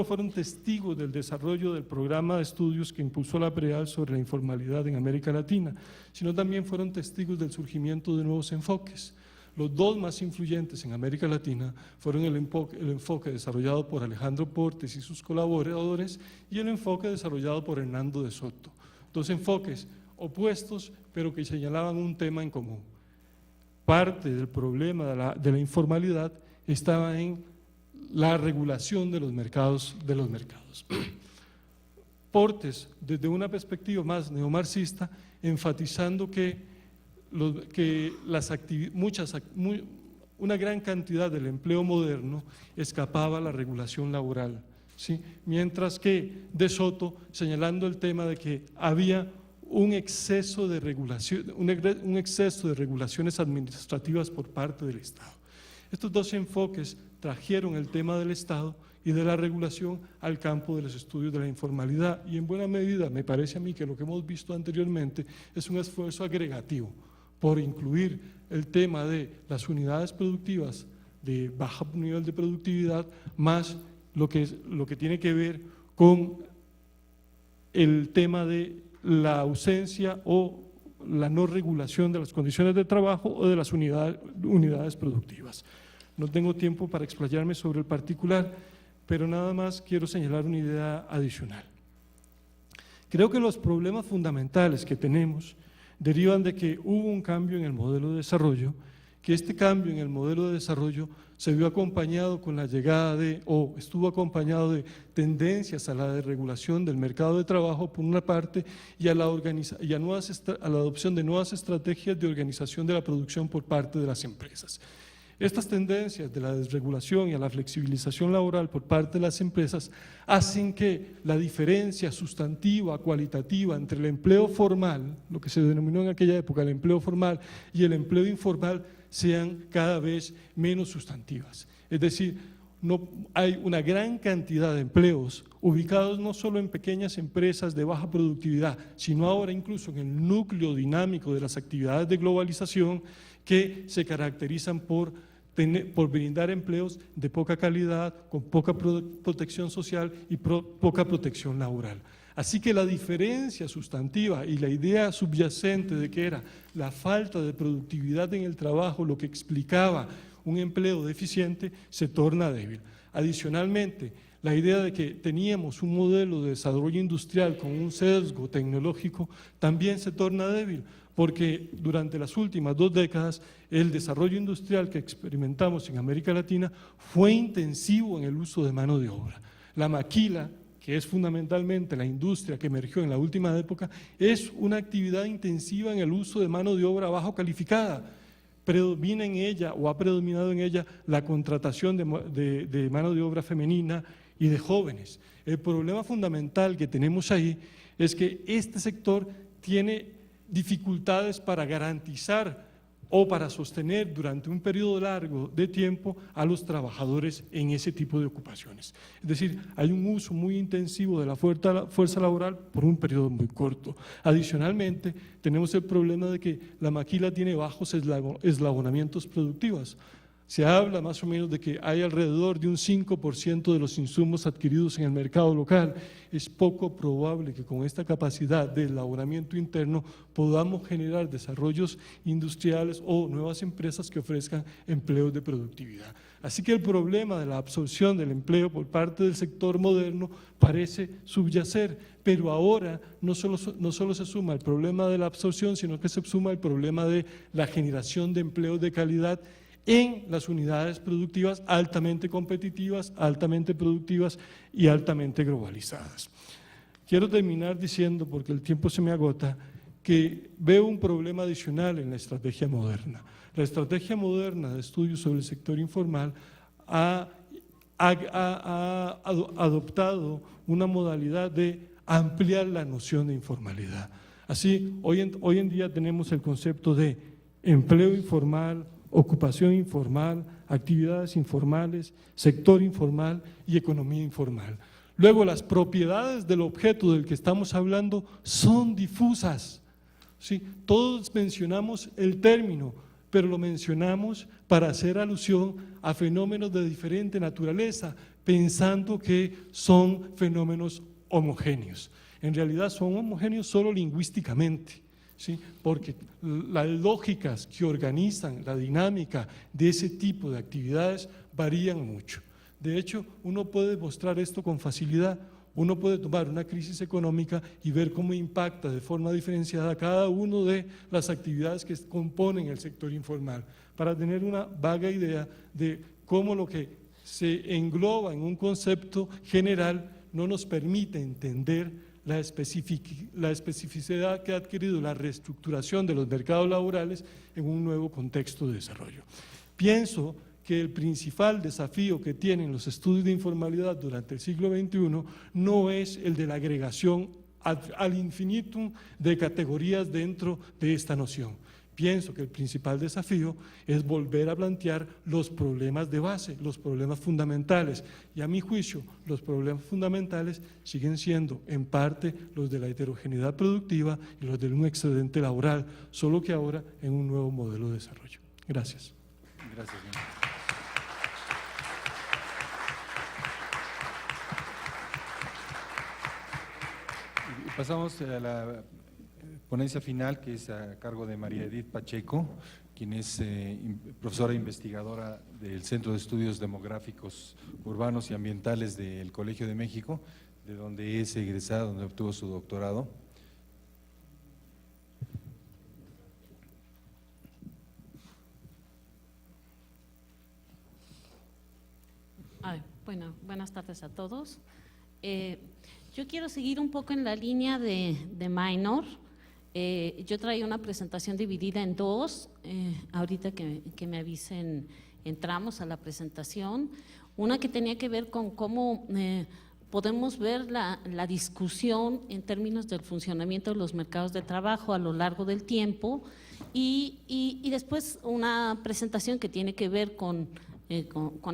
fueron testigos del desarrollo del programa de estudios que impulsó la PREAL sobre la informalidad en América Latina, sino también fueron testigos del surgimiento de nuevos enfoques. Los dos más influyentes en América Latina fueron el enfoque desarrollado por Alejandro Portes y sus colaboradores y el enfoque desarrollado por Hernando de Soto. Dos enfoques opuestos, pero que señalaban un tema en común. Parte del problema de la informalidad estaba en la regulación de los mercados. Portes, desde una perspectiva más neomarxista, enfatizando que una gran cantidad del empleo moderno escapaba a la regulación laboral, ¿sí? Mientras que De Soto señalando el tema de que había un exceso de regulaciones administrativas por parte del Estado. Estos dos enfoques trajeron el tema del Estado y de la regulación al campo de los estudios de la informalidad, y en buena medida me parece a mí que lo que hemos visto anteriormente es un esfuerzo agregativo por incluir el tema de las unidades productivas de bajo nivel de productividad, más lo que tiene que ver con el tema de la ausencia o la no regulación de las condiciones de trabajo o de las unidades productivas. No tengo tiempo para explayarme sobre el particular, pero nada más quiero señalar una idea adicional. Creo que los problemas fundamentales que tenemos derivan de que hubo un cambio en el modelo de desarrollo, que este cambio en el modelo de desarrollo se vio acompañado con la llegada o estuvo acompañado de tendencias a la desregulación del mercado de trabajo por una parte y a la adopción de nuevas estrategias de organización de la producción por parte de las empresas. Estas tendencias de la desregulación y a la flexibilización laboral por parte de las empresas hacen que la diferencia sustantiva, cualitativa entre el empleo formal, lo que se denominó en aquella época el empleo formal, y el empleo informal sean cada vez menos sustantivas. Es decir, no hay una gran cantidad de empleos ubicados no solo en pequeñas empresas de baja productividad, sino ahora incluso en el núcleo dinámico de las actividades de globalización que se caracterizan por brindar empleos de poca calidad, con poca protección social y poca protección laboral. Así que la diferencia sustantiva y la idea subyacente de que era la falta de productividad en el trabajo lo que explicaba un empleo deficiente se torna débil. Adicionalmente, la idea de que teníamos un modelo de desarrollo industrial con un sesgo tecnológico también se torna débil, porque durante las últimas 2 décadas el desarrollo industrial que experimentamos en América Latina fue intensivo en el uso de mano de obra. La maquila, que es fundamentalmente la industria que emergió en la última época, es una actividad intensiva en el uso de mano de obra bajo calificada. Predomina en ella o ha predominado en ella la contratación de mano de obra femenina y de jóvenes. El problema fundamental que tenemos ahí es que este sector tiene dificultades para garantizar o para sostener durante un periodo largo de tiempo a los trabajadores en ese tipo de ocupaciones. Es decir, hay un uso muy intensivo de la fuerza laboral por un periodo muy corto. Adicionalmente, tenemos el problema de que la maquila tiene bajos eslabonamientos productivos. Se habla más o menos de que hay alrededor de un 5% de los insumos adquiridos en el mercado local. Es poco probable que con esta capacidad de elaboramiento interno podamos generar desarrollos industriales o nuevas empresas que ofrezcan empleos de productividad. Así que el problema de la absorción del empleo por parte del sector moderno parece subyacer, pero ahora no solo se suma el problema de la absorción, sino que se suma el problema de la generación de empleos de calidad en las unidades productivas altamente competitivas, altamente productivas y altamente globalizadas. Quiero terminar diciendo, porque el tiempo se me agota, que veo un problema adicional en la estrategia moderna. La estrategia moderna de estudios sobre el sector informal ha adoptado una modalidad de ampliar la noción de informalidad. Así, hoy en día tenemos el concepto de empleo informal, ocupación informal, actividades informales, sector informal y economía informal. Luego, las propiedades del objeto del que estamos hablando son difusas. ¿Sí? Todos mencionamos el término, pero lo mencionamos para hacer alusión a fenómenos de diferente naturaleza, pensando que son fenómenos homogéneos. En realidad son homogéneos solo lingüísticamente. ¿Sí? Porque las lógicas que organizan la dinámica de ese tipo de actividades varían mucho. De hecho, uno puede mostrar esto con facilidad. Uno puede tomar una crisis económica y ver cómo impacta de forma diferenciada cada una de las actividades que componen el sector informal, para tener una vaga idea de cómo lo que se engloba en un concepto general no nos permite entender la especificidad que ha adquirido la reestructuración de los mercados laborales en un nuevo contexto de desarrollo. Pienso que el principal desafío que tienen los estudios de informalidad durante el siglo XXI no es el de la agregación al infinitum de categorías dentro de esta noción. Pienso que el principal desafío es volver a plantear los problemas de base, los problemas fundamentales. Y a mi juicio, los problemas fundamentales siguen siendo en parte los de la heterogeneidad productiva y los de un excedente laboral, solo que ahora en un nuevo modelo de desarrollo. Gracias. Gracias. Pasamos a la ponencia final, que es a cargo de María Edith Pacheco, quien es profesora investigadora del Centro de Estudios Demográficos Urbanos y Ambientales del Colegio de México, de donde es egresada, donde obtuvo su doctorado. Bueno, buenas tardes a todos. Yo quiero seguir un poco en la línea de Minor. Yo traía una presentación dividida en dos. Ahorita que me avisen, entramos a la presentación. Una que tenía que ver con cómo podemos ver la discusión en términos del funcionamiento de los mercados de trabajo a lo largo del tiempo, y después una presentación que tiene que ver con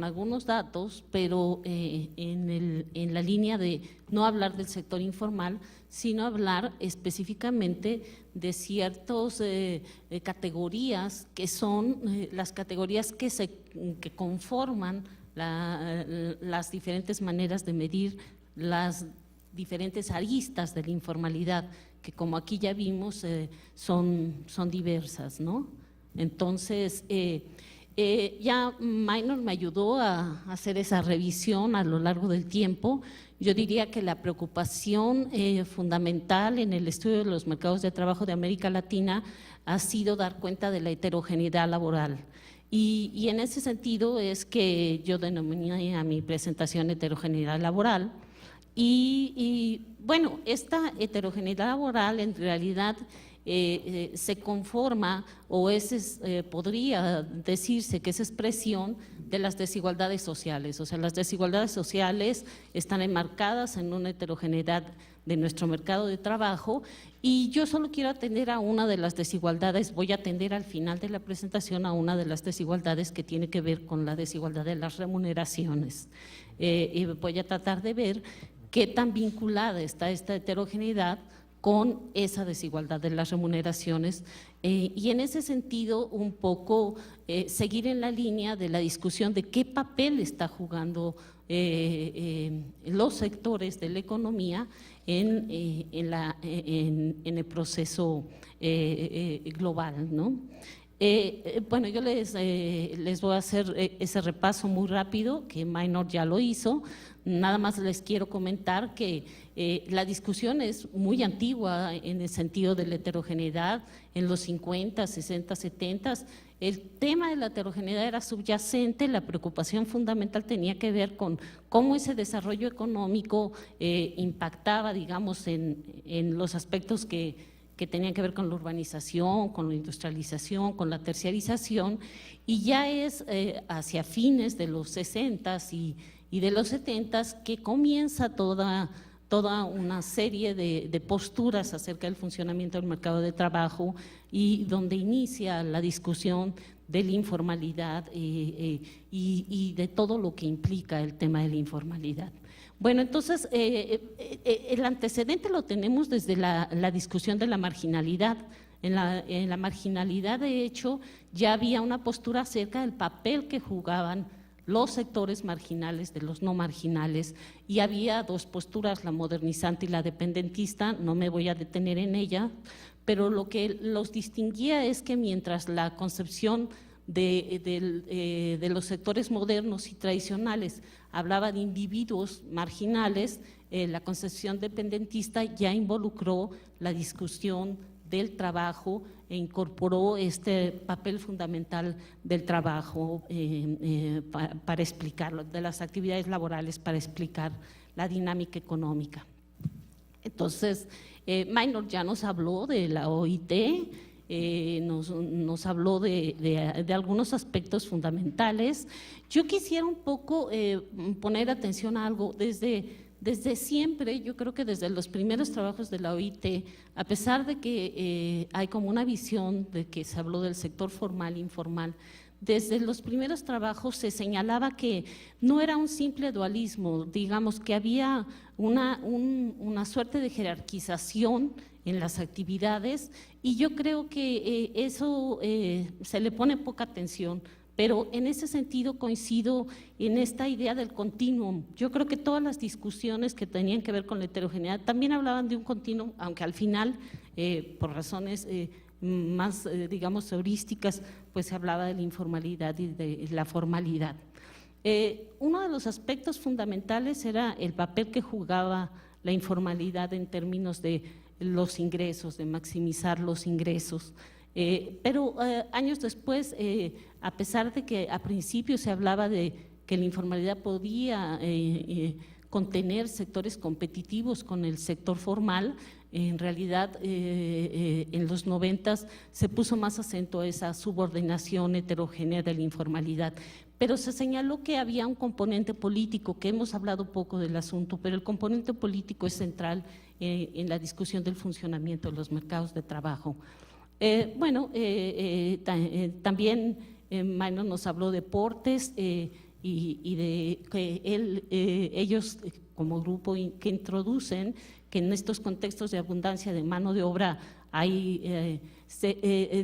algunos datos, pero en la línea de no hablar del sector informal, sino hablar específicamente de ciertas categorías que son las categorías que conforman las diferentes maneras de medir las diferentes aristas de la informalidad, que como aquí ya vimos son diversas, ¿no? Entonces, ya Minor me ayudó a hacer esa revisión a lo largo del tiempo. Yo diría que la preocupación fundamental en el estudio de los mercados de trabajo de América Latina ha sido dar cuenta de la heterogeneidad laboral. Y en ese sentido es que yo denominé a mi presentación heterogeneidad laboral. Y bueno, esta heterogeneidad laboral en realidad se conforma o podría decirse que es expresión de las desigualdades sociales. O sea, las desigualdades sociales están enmarcadas en una heterogeneidad de nuestro mercado de trabajo, y yo solo quiero atender a una de las desigualdades. Voy a atender al final de la presentación a una de las desigualdades que tiene que ver con la desigualdad de las remuneraciones. Y voy a tratar de ver qué tan vinculada está esta heterogeneidad con esa desigualdad de las remuneraciones, y en ese sentido un poco seguir en la línea de la discusión de qué papel está jugando los sectores de la economía en el proceso global, ¿no? Bueno, yo les voy a hacer ese repaso muy rápido, que Minor ya lo hizo. Nada más les quiero comentar que la discusión es muy antigua en el sentido de la heterogeneidad. En los 50, 60, 70, el tema de la heterogeneidad era subyacente. La preocupación fundamental tenía que ver con cómo ese desarrollo económico impactaba, digamos, en los aspectos que tenían que ver con la urbanización, con la industrialización, con la terciarización, y ya es hacia fines de los 60s y de los 70s que comienza toda una serie de posturas acerca del funcionamiento del mercado de trabajo, y donde inicia la discusión de la informalidad y de todo lo que implica el tema de la informalidad. Bueno, entonces, el antecedente lo tenemos desde la discusión de la marginalidad. En la marginalidad, de hecho, ya había una postura acerca del papel que jugaban los sectores marginales de los no marginales, y había dos posturas, la modernizante y la dependentista. No me voy a detener en ella, pero lo que los distinguía es que mientras la concepción de los sectores modernos y tradicionales hablaba de individuos marginales, la concepción dependentista ya involucró la discusión del trabajo e incorporó este papel fundamental del trabajo para explicarlo, de las actividades laborales, para explicar la dinámica económica. Entonces, Minor ya nos habló de la OIT, nos habló de algunos aspectos fundamentales. Yo quisiera un poco poner atención a algo. Desde siempre, yo creo que desde los primeros trabajos de la OIT, a pesar de que hay como una visión de que se habló del sector formal e informal, desde los primeros trabajos se señalaba que no era un simple dualismo, digamos que había una suerte de jerarquización en las actividades, y yo creo que eso se le pone poca atención. Pero en ese sentido coincido en esta idea del continuum. Yo creo que todas las discusiones que tenían que ver con la heterogeneidad también hablaban de un continuum, aunque al final, por razones más, digamos, heurísticas, pues se hablaba de la informalidad y de la formalidad. Uno de los aspectos fundamentales era el papel que jugaba la informalidad en términos de los ingresos, de maximizar los ingresos. Pero años después, a pesar de que a principio se hablaba de que la informalidad podía contener sectores competitivos con el sector formal, en realidad en los 90 se puso más acento a esa subordinación heterogénea de la informalidad. Pero se señaló que había un componente político, que hemos hablado poco del asunto, pero el componente político es central en la discusión del funcionamiento de los mercados de trabajo. También Maynor nos habló de deportes y de que ellos como grupo que introducen que en estos contextos de abundancia de mano de obra hay,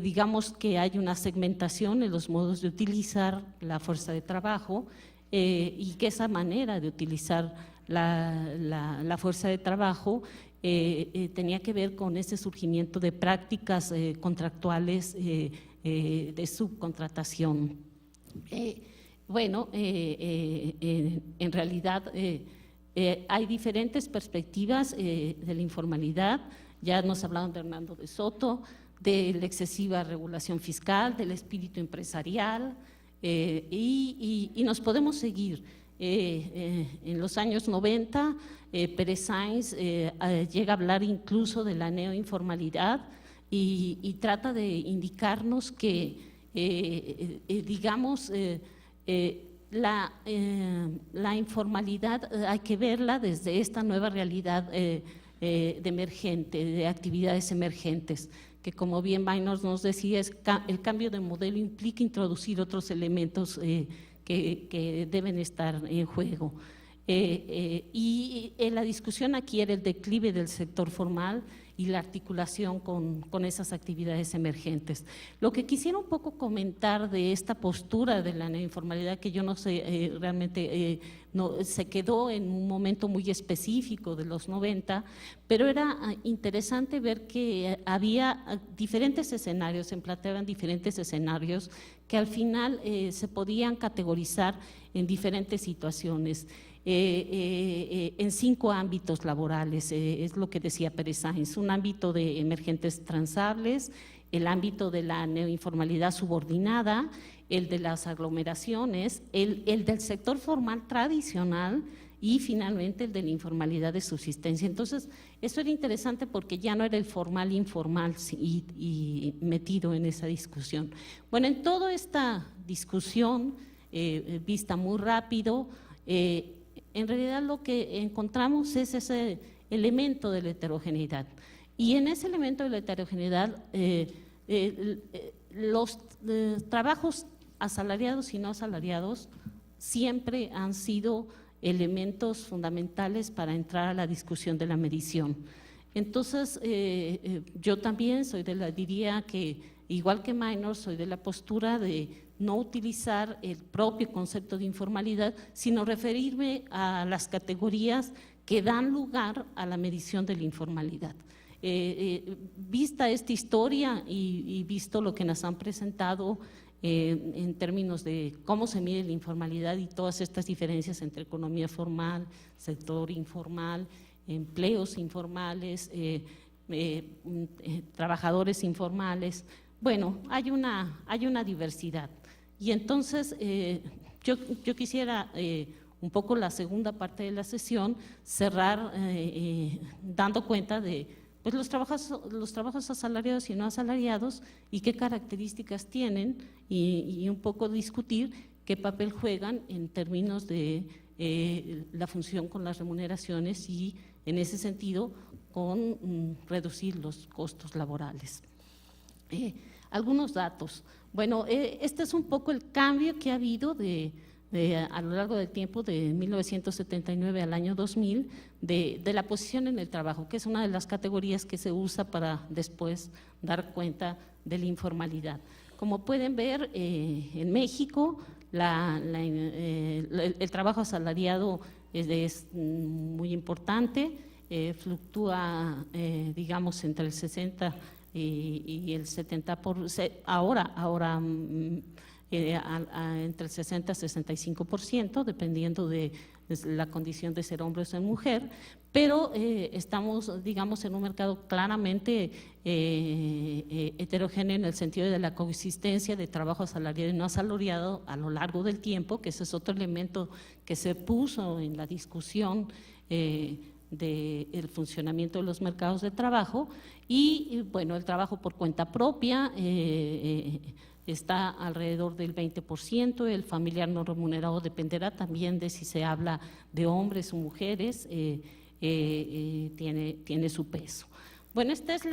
digamos que hay una segmentación en los modos de utilizar la fuerza de trabajo y que esa manera de utilizar la fuerza de trabajo tenía que ver con ese surgimiento de prácticas contractuales de subcontratación. En realidad hay diferentes perspectivas de la informalidad. Ya nos hablaron de Hernando de Soto, de la excesiva regulación fiscal, del espíritu empresarial, y nos podemos seguir. En los años 90, Pérez Sainz llega a hablar incluso de la neoinformalidad y trata de indicarnos que, la informalidad hay que verla desde esta nueva realidad emergente, de actividades emergentes, que como bien Maynor nos decía, el cambio de modelo implica introducir otros elementos que deben estar en juego. Y la discusión aquí era el declive del sector formal y la articulación con esas actividades emergentes. Lo que quisiera un poco comentar de esta postura de la neoinformalidad, que yo no sé, realmente se quedó en un momento muy específico de los 90, pero era interesante ver que había diferentes escenarios, se planteaban diferentes escenarios que al final se podían categorizar en diferentes situaciones. En 5 ámbitos laborales, es lo que decía Pérez Sainz: un ámbito de emergentes transables, el ámbito de la neoinformalidad subordinada, el de las aglomeraciones, el del sector formal tradicional y finalmente el de la informalidad de subsistencia. Entonces, eso era interesante porque ya no era el formal informal y metido en esa discusión. Bueno, en toda esta discusión, vista muy rápido, en realidad lo que encontramos es ese elemento de la heterogeneidad. Y en ese elemento de la heterogeneidad, los trabajos asalariados y no asalariados siempre han sido elementos fundamentales para entrar a la discusión de la medición. Entonces, yo también diría que, igual que Maynor, soy de la postura de no utilizar el propio concepto de informalidad, sino referirme a las categorías que dan lugar a la medición de la informalidad. Vista esta historia y visto lo que nos han presentado en términos de cómo se mide la informalidad y todas estas diferencias entre economía formal, sector informal, empleos informales, trabajadores informales, bueno, hay una diversidad. Y entonces yo quisiera un poco la segunda parte de la sesión cerrar dando cuenta de pues, los trabajos asalariados y no asalariados y qué características tienen y un poco discutir qué papel juegan en términos de la función con las remuneraciones y en ese sentido con reducir los costos laborales. Algunos datos. Bueno, este es un poco el cambio que ha habido de a lo largo del tiempo, de 1979 al año 2000, de la posición en el trabajo, que es una de las categorías que se usa para después dar cuenta de la informalidad. Como pueden ver, en México el trabajo asalariado es muy importante, fluctúa, digamos, entre el 60 y el 70%, ahora entre el 60 y 65%, dependiendo de la condición de ser hombre o ser mujer, pero estamos, digamos, en un mercado claramente heterogéneo en el sentido de la coexistencia de trabajo asalariado y no asalariado a lo largo del tiempo, que ese es otro elemento que se puso en la discusión del funcionamiento de los mercados de trabajo. Y bueno, el trabajo por cuenta propia está alrededor del 20%, el familiar no remunerado dependerá también de si se habla de hombres o mujeres, tiene su peso. Bueno, esta es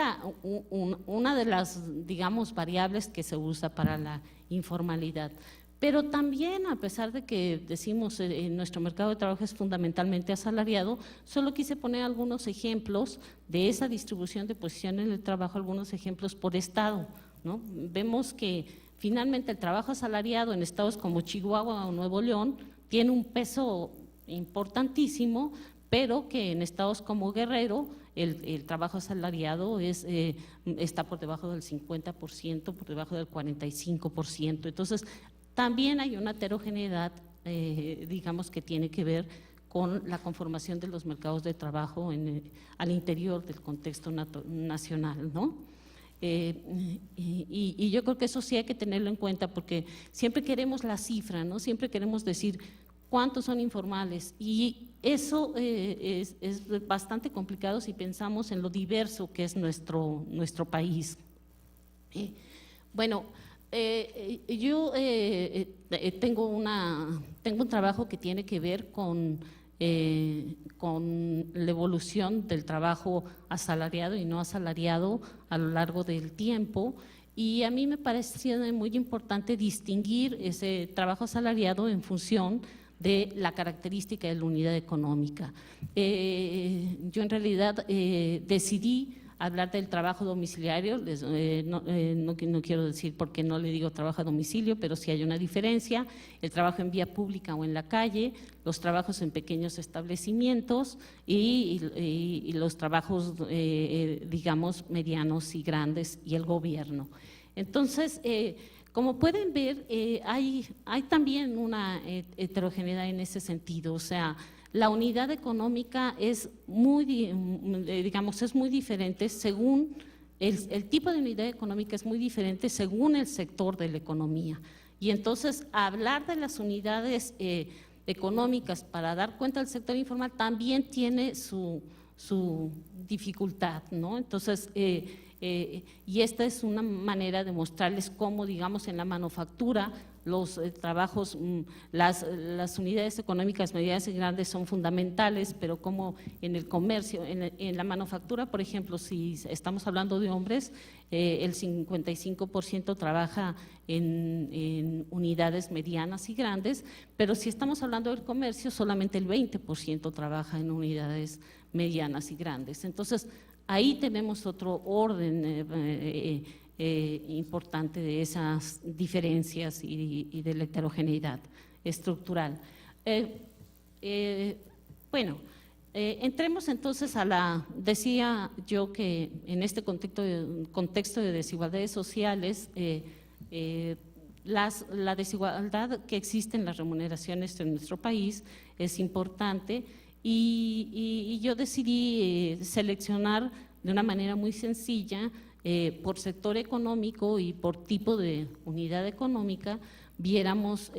una de las, digamos, variables que se usa para la informalidad. Pero también, a pesar de que decimos nuestro mercado de trabajo es fundamentalmente asalariado, solo quise poner algunos ejemplos de esa distribución de posiciones en el trabajo, algunos ejemplos por estado, ¿no? Vemos que finalmente el trabajo asalariado en estados como Chihuahua o Nuevo León tiene un peso importantísimo, pero que en estados como Guerrero el trabajo asalariado está por debajo del 50%, por debajo del 45%. Entonces, también hay una heterogeneidad, digamos, que tiene que ver con la conformación de los mercados de trabajo al interior del contexto nacional, ¿no? Y yo creo que eso sí hay que tenerlo en cuenta, porque siempre queremos la cifra, ¿no? Siempre queremos decir cuántos son informales, y eso es bastante complicado si pensamos en lo diverso que es nuestro país. Bueno, yo tengo un trabajo que tiene que ver con la evolución del trabajo asalariado y no asalariado a lo largo del tiempo, y a mí me parece muy importante distinguir ese trabajo asalariado en función de la característica de la unidad económica. Yo en realidad decidí hablar del trabajo domiciliario, no quiero decir por qué no le digo trabajo a domicilio, pero sí hay una diferencia: el trabajo en vía pública o en la calle, los trabajos en pequeños establecimientos y los trabajos, digamos, medianos y grandes, y el gobierno. Entonces, como pueden ver, hay también una heterogeneidad en ese sentido, o sea, la unidad económica es muy diferente según el tipo de unidad económica, es muy diferente según el sector de la economía. Y entonces, hablar de las unidades económicas para dar cuenta del sector informal también tiene su dificultad, ¿no? Entonces, y esta es una manera de mostrarles cómo, digamos, en la manufactura los trabajos, las unidades económicas medianas y grandes son fundamentales, pero como en el comercio, en la manufactura, por ejemplo, si estamos hablando de hombres, el 55% trabaja en unidades medianas y grandes, pero si estamos hablando del comercio, solamente el 20% trabaja en unidades medianas y grandes. Entonces, ahí tenemos otro orden importante de esas diferencias y de la heterogeneidad estructural. Bueno, entremos entonces decía yo que en este contexto de desigualdades sociales, la desigualdad que existe en las remuneraciones en nuestro país es importante, y yo decidí seleccionar de una manera muy sencilla, por sector económico y por tipo de unidad económica, viéramos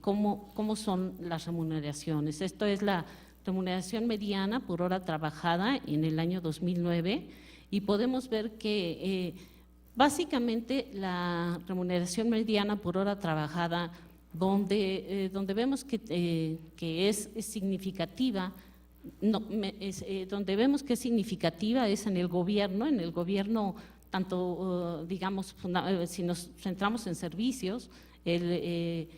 cómo son las remuneraciones. Esto es la remuneración mediana por hora trabajada en el año 2009, y podemos ver que básicamente la remuneración mediana por hora trabajada, donde vemos que es significativa, donde vemos que es significativa es en el gobierno, tanto, digamos, si nos centramos en servicios, el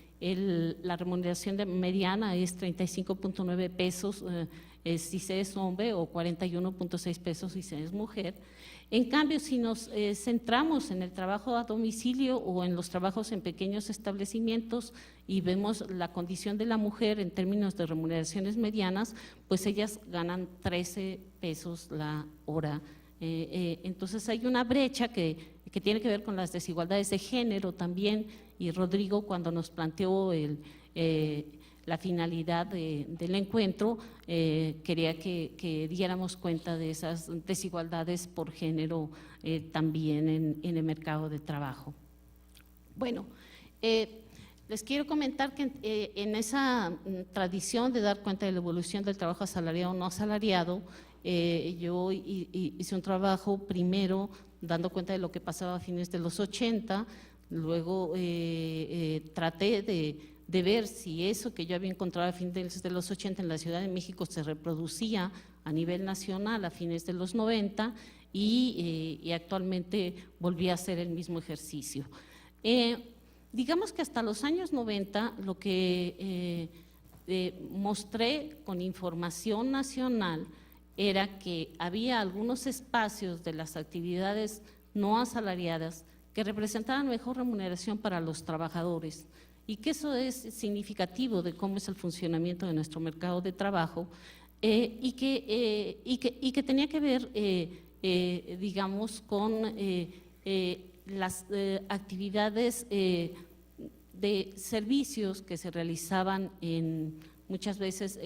la remuneración mediana es 35.9 pesos si se es hombre o 41.6 pesos si se es mujer. En cambio, si nos centramos en el trabajo a domicilio o en los trabajos en pequeños establecimientos y vemos la condición de la mujer en términos de remuneraciones medianas, pues ellas ganan 13 pesos la hora. Entonces hay una brecha que tiene que ver con las desigualdades de género también, y Rodrigo, cuando nos planteó la finalidad del encuentro, quería que diéramos cuenta de esas desigualdades por género también en el mercado de trabajo. Bueno, les quiero comentar que en esa tradición de dar cuenta de la evolución del trabajo asalariado o no asalariado, yo hice un trabajo primero dando cuenta de lo que pasaba a fines de los 80, luego traté de ver si eso que yo había encontrado a fines de los 80 en la Ciudad de México se reproducía a nivel nacional a fines de los 90 y actualmente volví a hacer el mismo ejercicio. Digamos que hasta los años 90 lo que mostré con información nacional era que había algunos espacios de las actividades no asalariadas que representaban mejor remuneración para los trabajadores, y que eso es significativo de cómo es el funcionamiento de nuestro mercado de trabajo, y que tenía que ver, digamos, con las actividades de servicios que se realizaban muchas veces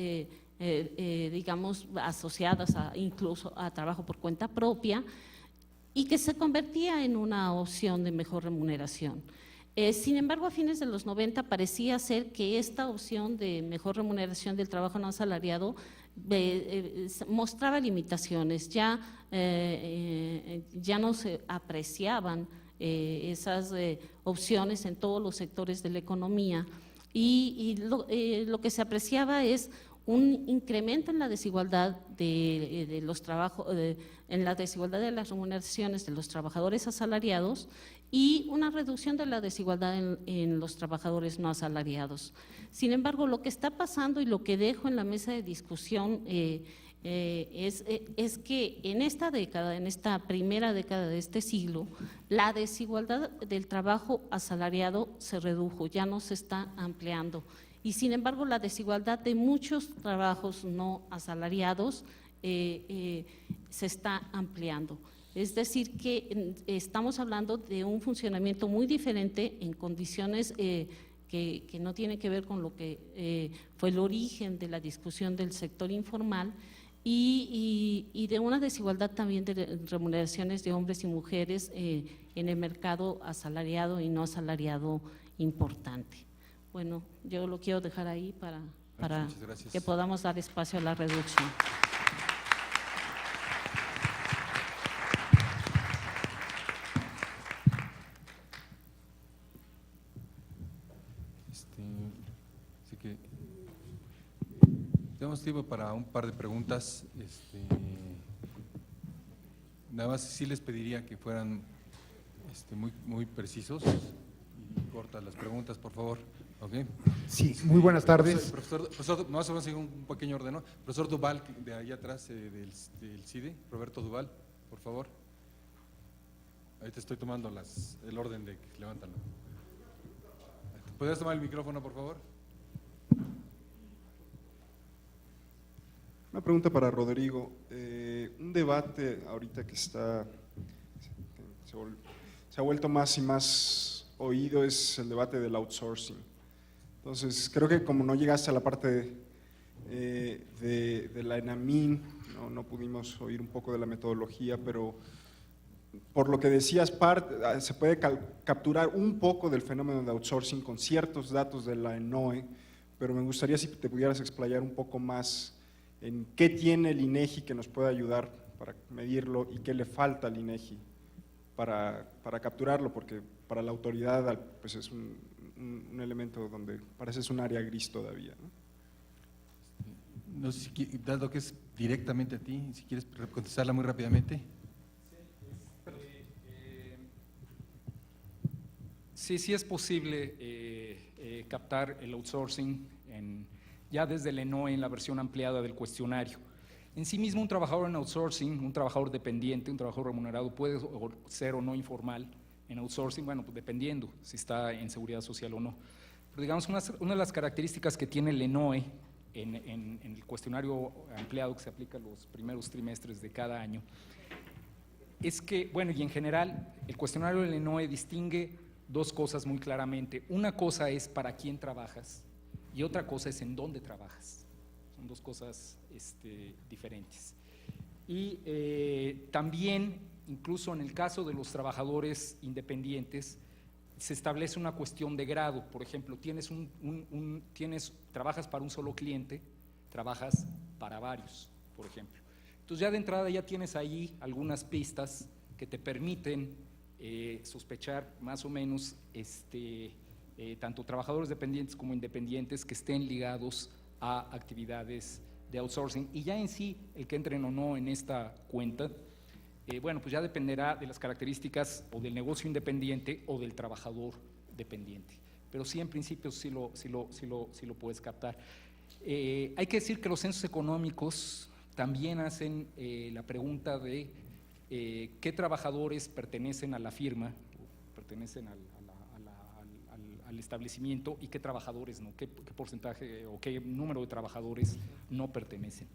digamos, asociadas incluso a trabajo por cuenta propia, y que se convertía en una opción de mejor remuneración. Sin embargo, a fines de los 90 parecía ser que esta opción de mejor remuneración del trabajo no asalariado mostraba limitaciones, ya no se apreciaban esas opciones en todos los sectores de la economía, y lo que se apreciaba es un incremento en la desigualdad de los trabajos, en la desigualdad de las remuneraciones de los trabajadores asalariados y una reducción de la desigualdad en los trabajadores no asalariados. Sin embargo, lo que está pasando y lo que dejo en la mesa de discusión es que en esta década, en esta primera década de este siglo, la desigualdad del trabajo asalariado se redujo, ya no se está ampliando. Y sin embargo, la desigualdad de muchos trabajos no asalariados se está ampliando. Es decir, que estamos hablando de un funcionamiento muy diferente en condiciones que no tienen que ver con lo que fue el origen de la discusión del sector informal, y de una desigualdad también de remuneraciones de hombres y mujeres en el mercado asalariado y no asalariado importante. Bueno, yo lo quiero dejar ahí para que podamos dar espacio a la reducción. Así que tenemos tiempo para un par de preguntas. Nada más sí les pediría que fueran muy precisos y cortas las preguntas, por favor. Okay. Sí, muy buenas tardes. Profesor, no vamos a seguir un pequeño orden, ¿no? Profesor Duval, de ahí atrás del CIDE, Roberto Duval, por favor. Ahí te estoy tomando el orden de que levántalo. ¿Podrías tomar el micrófono, por favor? Una pregunta para Rodrigo. Un debate ahorita que se ha vuelto más y más oído es el debate del outsourcing. Entonces, creo que como no llegaste a la parte de la ENAMIN, no pudimos oír un poco de la metodología, pero por lo que decías, se puede capturar un poco del fenómeno de outsourcing con ciertos datos de la ENOE, pero me gustaría si te pudieras explayar un poco más en qué tiene el INEGI que nos puede ayudar para medirlo y qué le falta al INEGI para capturarlo, porque para la autoridad pues es un elemento donde parece es un área gris todavía, ¿no? No sé si, dado que es directamente a ti, si quieres contestarla muy rápidamente. Sí es posible captar el outsourcing ya desde el ENOE en la versión ampliada del cuestionario. En sí mismo, un trabajador en outsourcing, un trabajador dependiente, un trabajador remunerado puede ser o no informal en outsourcing, bueno, pues dependiendo si está en seguridad social o no. Pero digamos, una de las características que tiene el ENOE en el cuestionario ampliado que se aplica los primeros trimestres de cada año, es que, bueno, y en general, el cuestionario del ENOE distingue dos cosas muy claramente. Una cosa es para quién trabajas y otra cosa es en dónde trabajas. Son dos cosas diferentes. Y también, incluso en el caso de los trabajadores independientes, se establece una cuestión de grado. Por ejemplo, trabajas para un solo cliente, trabajas para varios, por ejemplo. Entonces ya de entrada ya tienes ahí algunas pistas que te permiten sospechar más o menos tanto trabajadores dependientes como independientes que estén ligados a actividades de outsourcing. Y ya en sí, el que entren o no en esta cuenta, bueno, pues ya dependerá de las características o del negocio independiente o del trabajador dependiente. Pero sí, en principio, sí lo puedes captar. Hay que decir que los censos económicos también hacen la pregunta de qué trabajadores pertenecen a la firma, pertenecen al establecimiento y qué trabajadores no, qué porcentaje o qué número de trabajadores no pertenecen.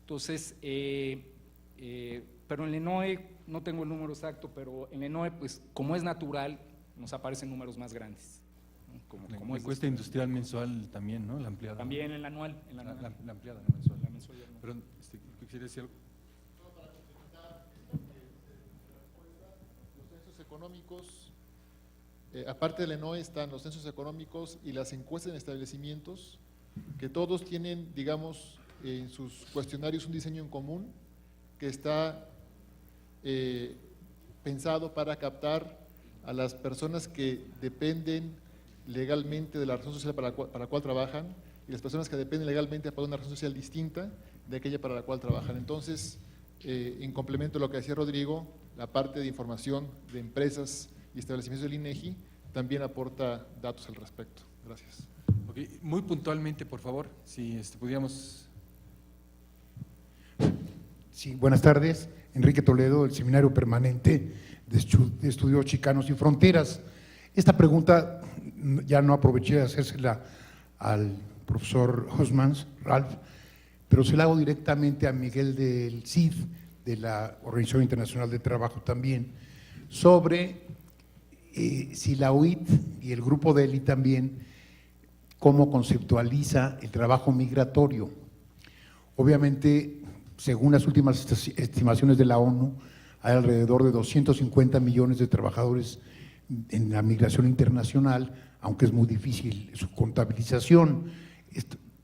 Entonces, pero en el ENOE, no tengo el número exacto, pero en el ENOE, pues como es natural, nos aparecen números más grandes, ¿no? Como la encuesta industrial mensual también, ¿no? La ampliada. También en la anual. La ampliada, la mensual. La mensual ya no. Perdón, ¿qué quiere decir algo? Los censos económicos, aparte del ENOE están los censos económicos y las encuestas en establecimientos, que todos tienen, digamos, en sus cuestionarios un diseño en común que está pensado para captar a las personas que dependen legalmente de la razón social para la cual trabajan y las personas que dependen legalmente para una razón social distinta de aquella para la cual trabajan. Entonces, en complemento a lo que decía Rodrigo, la parte de información de empresas y establecimientos del INEGI también aporta datos al respecto. Gracias. Okay. Muy puntualmente, por favor, si pudiéramos… Sí, buenas tardes. Enrique Toledo, del Seminario Permanente de Estudios Chicanos y Fronteras. Esta pregunta ya no aproveché de hacérsela al profesor Husmans, Ralph, pero se la hago directamente a Miguel del CID, de la Organización Internacional de Trabajo también, sobre si la OIT y el grupo de Eli también, cómo conceptualiza el trabajo migratorio. Obviamente, según las últimas estimaciones de la ONU, hay alrededor de 250 millones de trabajadores en la migración internacional, aunque es muy difícil su contabilización.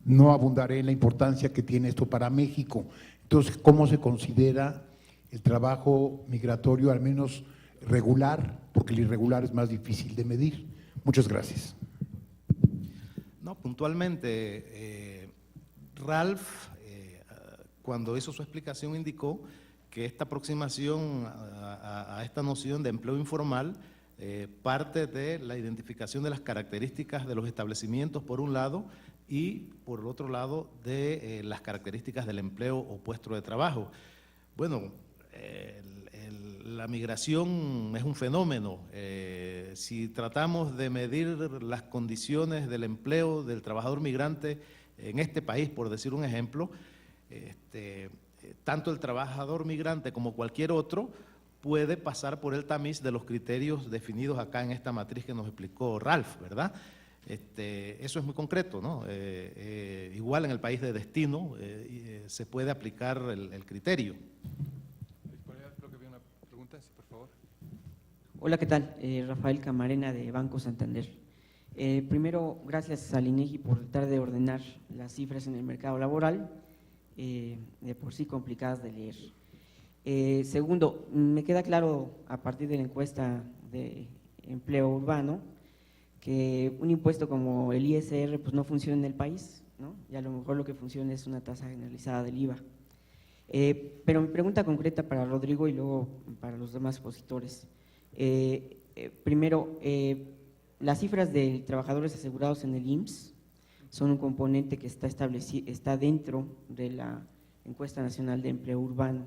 No abundaré en la importancia que tiene esto para México. Entonces, ¿cómo se considera el trabajo migratorio, al menos regular? Porque el irregular es más difícil de medir. Muchas gracias. No, puntualmente, Ralph, cuando hizo su explicación, indicó que esta aproximación a esta noción de empleo informal parte de la identificación de las características de los establecimientos, por un lado, y por otro lado, de las características del empleo o puesto de trabajo. Bueno, la migración es un fenómeno. Si tratamos de medir las condiciones del empleo del trabajador migrante en este país, por decir un ejemplo, tanto el trabajador migrante como cualquier otro puede pasar por el tamiz de los criterios definidos acá en esta matriz que nos explicó Ralph, ¿verdad? Eso es muy concreto, ¿no? Igual en el país de destino se puede aplicar el criterio. Creo que había una pregunta, sí, por favor. Hola, ¿qué tal? Rafael Camarena, de Banco Santander. Primero, gracias al INEGI por tratar de ordenar las cifras en el mercado laboral, de por sí complicadas de leer. Segundo, me queda claro a partir de la encuesta de empleo urbano que un impuesto como el ISR pues no funciona en el país, ¿no? Y a lo mejor lo que funciona es una tasa generalizada del IVA. Pero mi pregunta concreta para Rodrigo y luego para los demás expositores. Primero, las cifras de trabajadores asegurados en el IMSS son un componente que está dentro de la Encuesta Nacional de Empleo Urbano.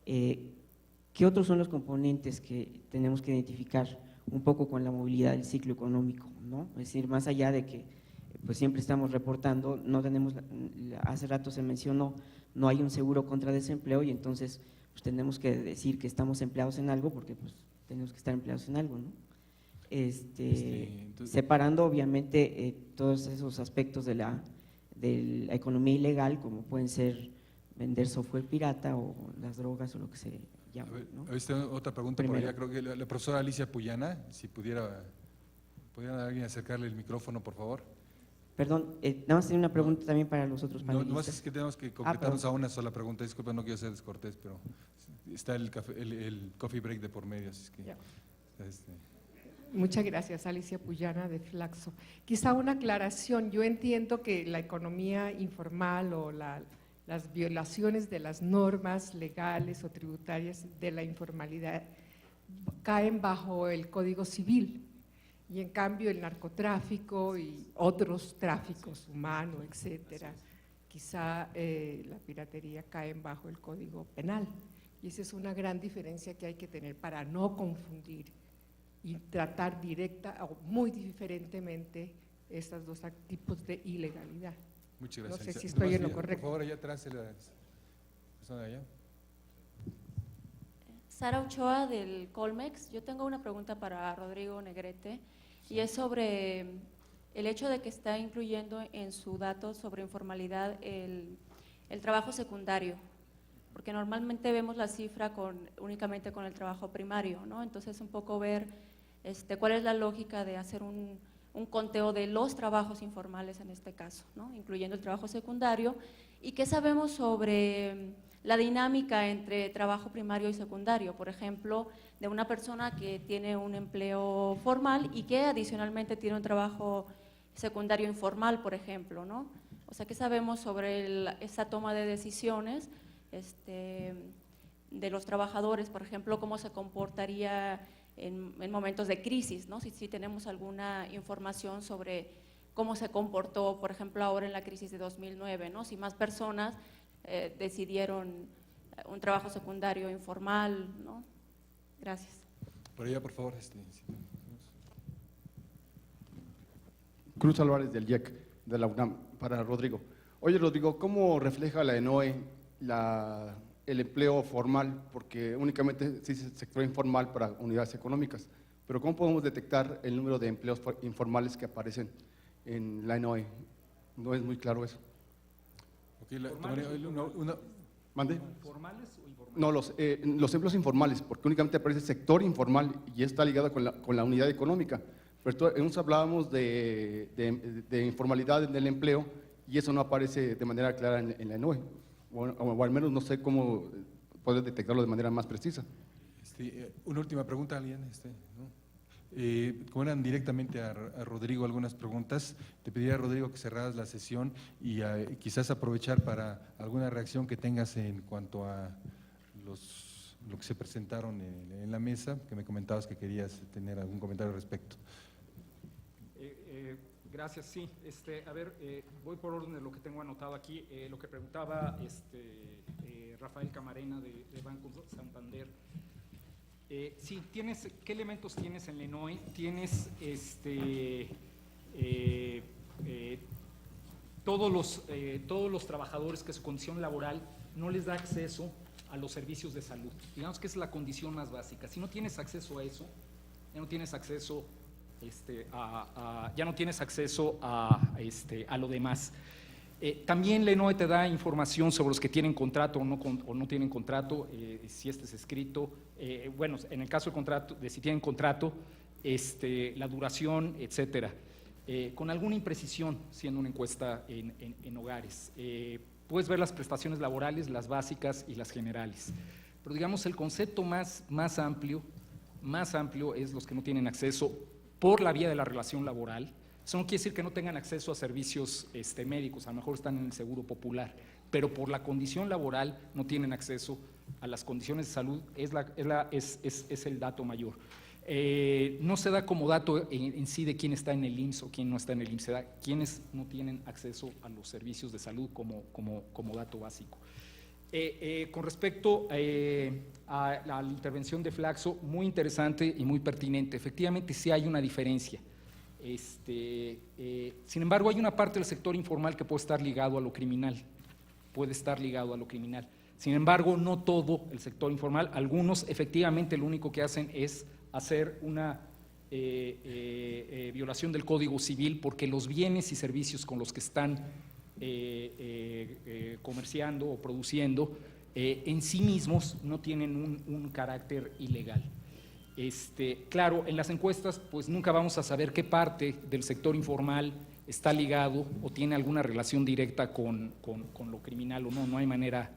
¿Qué otros son los componentes que tenemos que identificar un poco con la movilidad del ciclo económico, ¿no? Es decir, más allá de que pues siempre estamos reportando, no tenemos, hace rato se mencionó, no hay un seguro contra desempleo y entonces pues tenemos que decir que estamos empleados en algo porque pues tenemos que estar empleados en algo, ¿no? Entonces, separando obviamente todos esos aspectos de la economía ilegal, como pueden ser vender software pirata o las drogas o lo que se llama, ¿no? Otra pregunta por Primero. allá, creo que la profesora Alicia Puyana, si pudiera alguien acercarle el micrófono, por favor. Perdón, nada más tenía una pregunta también para los otros No, panelistas. nomás es que tenemos que concretarnos perdón. a una sola pregunta. Disculpa, no quiero ser descortés, pero está el coffee break de por medio, así es que… Ya. este, Muchas gracias, Alicia Puyana de Flaxo. Quizá una aclaración, yo entiendo que la economía informal o las violaciones de las normas legales o tributarias de la informalidad caen bajo el Código Civil y en cambio el narcotráfico y otros tráficos humanos, etcétera, quizá la piratería caen bajo el Código Penal y esa es una gran diferencia que hay que tener para no confundir y tratar directa o muy diferentemente estos dos tipos de ilegalidad. muchas No gracias. sé si estoy en lo Por correcto. favor, allá atrás, la persona de allá. Sara Ochoa del Colmex. Yo tengo una pregunta para Rodrigo Negrete y es sobre el hecho de que está incluyendo en su dato sobre informalidad el trabajo secundario, porque normalmente vemos la cifra únicamente con el trabajo primario, ¿no? Entonces un poco ver cuál es la lógica de hacer un conteo de los trabajos informales en este caso, ¿no? Incluyendo el trabajo secundario, y qué sabemos sobre la dinámica entre trabajo primario y secundario, por ejemplo, de una persona que tiene un empleo formal y que adicionalmente tiene un trabajo secundario informal, por ejemplo, ¿no? O sea, ¿qué sabemos sobre esa toma de decisiones de los trabajadores, por ejemplo, cómo se comportaría en momentos de crisis, ¿no? Si tenemos alguna información sobre cómo se comportó, por ejemplo, ahora en la crisis de 2009, ¿no? Si más personas decidieron un trabajo secundario informal, ¿no? Gracias. Por allá, por favor. Cruz Álvarez del IEC, de la UNAM, para Rodrigo. Oye, Rodrigo, ¿cómo refleja la ENOE el empleo formal? Porque únicamente se dice sector informal para unidades económicas, pero ¿cómo podemos detectar el número de empleos informales que aparecen en la ENOE? No es muy claro eso. Okay, ¿Mande? ¿Formales o informales? No, los empleos informales, porque únicamente aparece sector informal y está ligado con la unidad económica. Pero entonces hablábamos de informalidad en el empleo y eso no aparece de manera clara en la ENOE, o al menos no sé cómo poder detectarlo de manera más precisa. Una última pregunta, alguien. ¿No? Como eran directamente a Rodrigo algunas preguntas, te pediría, Rodrigo, que cerraras la sesión y quizás aprovechar para alguna reacción que tengas en cuanto a lo que se presentaron en la mesa, que me comentabas que querías tener algún comentario al respecto. Gracias, sí. A ver, voy por orden de lo que tengo anotado aquí. Lo que preguntaba Rafael Camarena de Banco Santander. Sí, ¿qué elementos tienes en la ENOE? Tienes todos los trabajadores que su condición laboral no les da acceso a los servicios de salud. Digamos que es la condición más básica. Si no tienes acceso a eso, ya no tienes acceso a lo demás. También la ENOE te da información sobre los que tienen contrato o no tienen contrato, si es escrito, bueno, en el caso del contrato, de si tienen contrato, la duración, etcétera, con alguna imprecisión, siendo una encuesta en hogares. Puedes ver las prestaciones laborales, las básicas y las generales, pero digamos el concepto más amplio es los que no tienen acceso por la vía de la relación laboral. Eso no quiere decir que no tengan acceso a servicios médicos, a lo mejor están en el seguro popular, pero por la condición laboral no tienen acceso a las condiciones de salud, es el dato mayor. No se da como dato en sí de quién está en el IMSS o quién no está en el IMSS, se da quiénes no tienen acceso a los servicios de salud como dato básico. Con respecto a la intervención de Flaxo, muy interesante y muy pertinente. Efectivamente, sí hay una diferencia. Sin embargo, hay una parte del sector informal que puede estar ligado a lo criminal. Sin embargo, no todo el sector informal. Algunos, efectivamente, lo único que hacen es hacer una violación del Código Civil porque los bienes y servicios con los que están comerciando o produciendo en sí mismos no tienen un carácter ilegal. Claro, en las encuestas pues nunca vamos a saber qué parte del sector informal está ligado o tiene alguna relación directa con lo criminal o no, no hay manera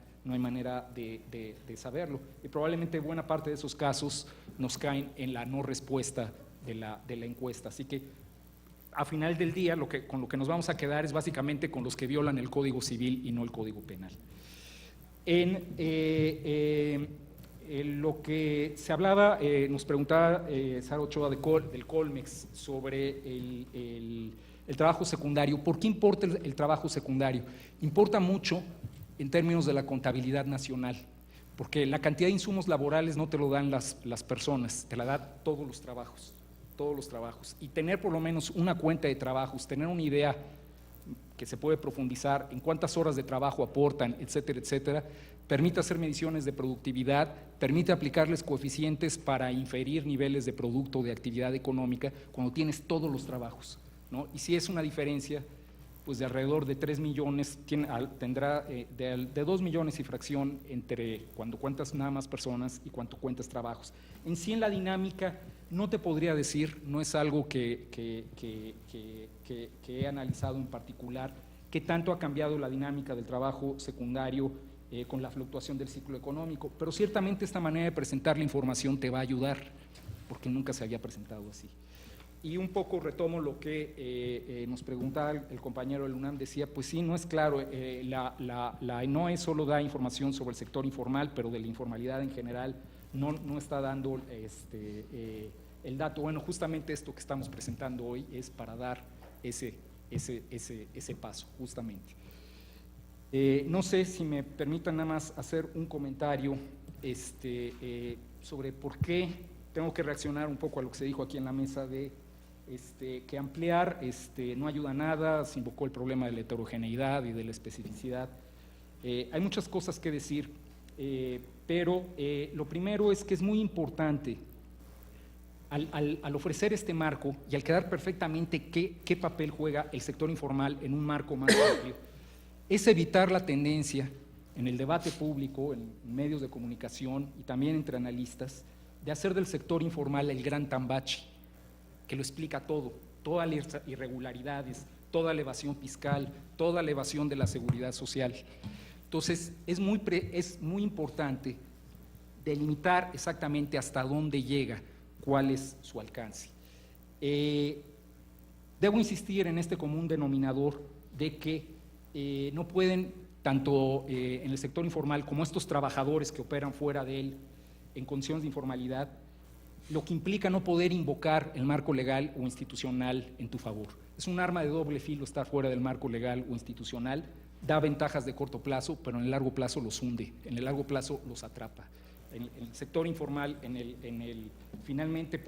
de saberlo. Y probablemente buena parte de esos casos nos caen en la no respuesta de la encuesta. Así que a final del día con lo que nos vamos a quedar es básicamente con los que violan el Código Civil y no el Código Penal. Lo que se hablaba, nos preguntaba Sara Ochoa del Colmex sobre el trabajo secundario. ¿Por qué importa el trabajo secundario? Importa mucho en términos de la contabilidad nacional, porque la cantidad de insumos laborales no te lo dan las personas, te la da todos los trabajos. Y tener por lo menos una cuenta de trabajos, tener una idea que se puede profundizar en cuántas horas de trabajo aportan, etcétera, etcétera, permite hacer mediciones de productividad, permite aplicarles coeficientes para inferir niveles de producto o de actividad económica cuando tienes todos los trabajos, ¿no? Y si es una diferencia pues de alrededor de 3 millones, tendrá de 2 millones y fracción entre cuando cuentas nada más personas y cuánto cuentas trabajos. En sí, en la dinámica, no te podría decir, no es algo que he analizado en particular, qué tanto ha cambiado la dinámica del trabajo secundario con la fluctuación del ciclo económico, pero ciertamente esta manera de presentar la información te va a ayudar, porque nunca se había presentado así. Y un poco retomo lo que nos preguntaba el compañero del UNAM, decía, pues sí, no es claro, la ENOE solo da información sobre el sector informal, pero de la informalidad en general no está dando el dato. Bueno, justamente esto que estamos presentando hoy es para dar ese paso, justamente. No sé si me permitan nada más hacer un comentario sobre por qué tengo que reaccionar un poco a lo que se dijo aquí en la mesa de que ampliar no ayuda a nada, se invocó el problema de la heterogeneidad y de la especificidad. Hay muchas cosas que decir, pero lo primero es que es muy importante al ofrecer este marco y al quedar perfectamente qué papel juega el sector informal en un marco más amplio, es evitar la tendencia en el debate público, en medios de comunicación y también entre analistas, de hacer del sector informal el gran tambachi, que lo explica todo, todas las irregularidades, toda la evasión fiscal, toda la evasión de la seguridad social. Entonces, es muy importante delimitar exactamente hasta dónde llega, cuál es su alcance. Debo insistir en este común denominador de que no pueden, tanto en el sector informal como estos trabajadores que operan fuera de él en condiciones de informalidad, lo que implica no poder invocar el marco legal o institucional en tu favor. Es un arma de doble filo estar fuera del marco legal o institucional, da ventajas de corto plazo, pero en el largo plazo los hunde, en el largo plazo los atrapa. En el sector informal, finalmente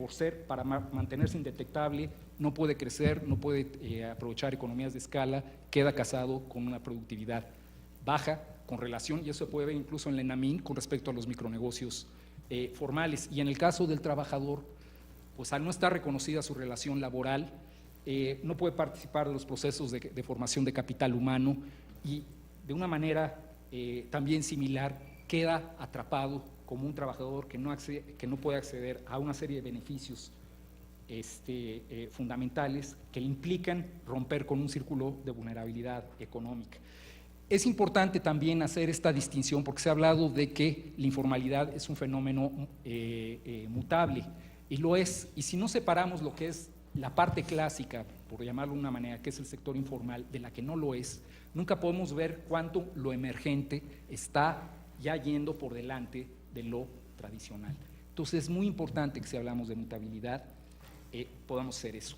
para mantenerse indetectable, no puede crecer, no puede aprovechar economías de escala, queda casado con una productividad baja con relación, y eso se puede ver incluso en la ENAMIN con respecto a los micronegocios formales. Y en el caso del trabajador, pues al no estar reconocida su relación laboral, no puede participar de los procesos de formación de capital humano y de una manera también similar queda atrapado como un trabajador que no puede acceder a una serie de beneficios fundamentales que le implican romper con un círculo de vulnerabilidad económica. Es importante también hacer esta distinción porque se ha hablado de que la informalidad es un fenómeno mutable, y lo es, y si no separamos lo que es la parte clásica, por llamarlo de una manera, que es el sector informal, de la que no lo es, nunca podemos ver cuánto lo emergente está ya yendo por delante de lo tradicional. Entonces es muy importante que si hablamos de mutabilidad, podamos hacer eso.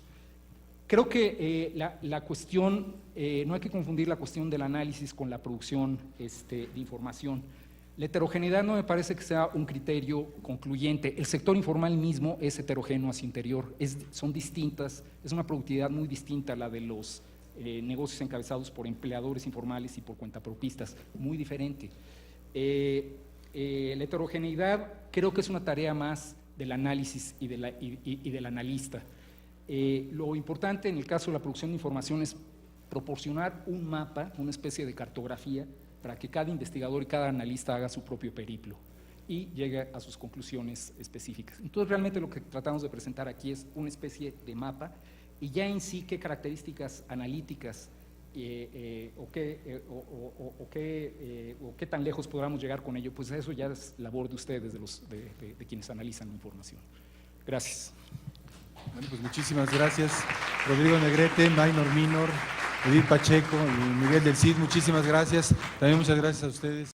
Creo que la cuestión, no hay que confundir la cuestión del análisis con la producción de información. La heterogeneidad no me parece que sea un criterio concluyente. El sector informal mismo es heterogéneo hacia interior, son distintas, es una productividad muy distinta a la de los negocios encabezados por empleadores informales y por cuentapropistas, muy diferente. La heterogeneidad creo que es una tarea más del análisis y del analista. Lo importante en el caso de la producción de información es proporcionar un mapa, una especie de cartografía, para que cada investigador y cada analista haga su propio periplo y llegue a sus conclusiones específicas. Entonces, realmente lo que tratamos de presentar aquí es una especie de mapa, y ya en sí qué características analíticas o qué tan lejos podamos llegar con ello, pues eso ya es labor de ustedes, de quienes analizan la información. Gracias. Bueno, pues muchísimas gracias, Rodrigo Negrete, Maynor Minor, Edith Pacheco y Miguel del Cid, muchísimas gracias. También muchas gracias a ustedes.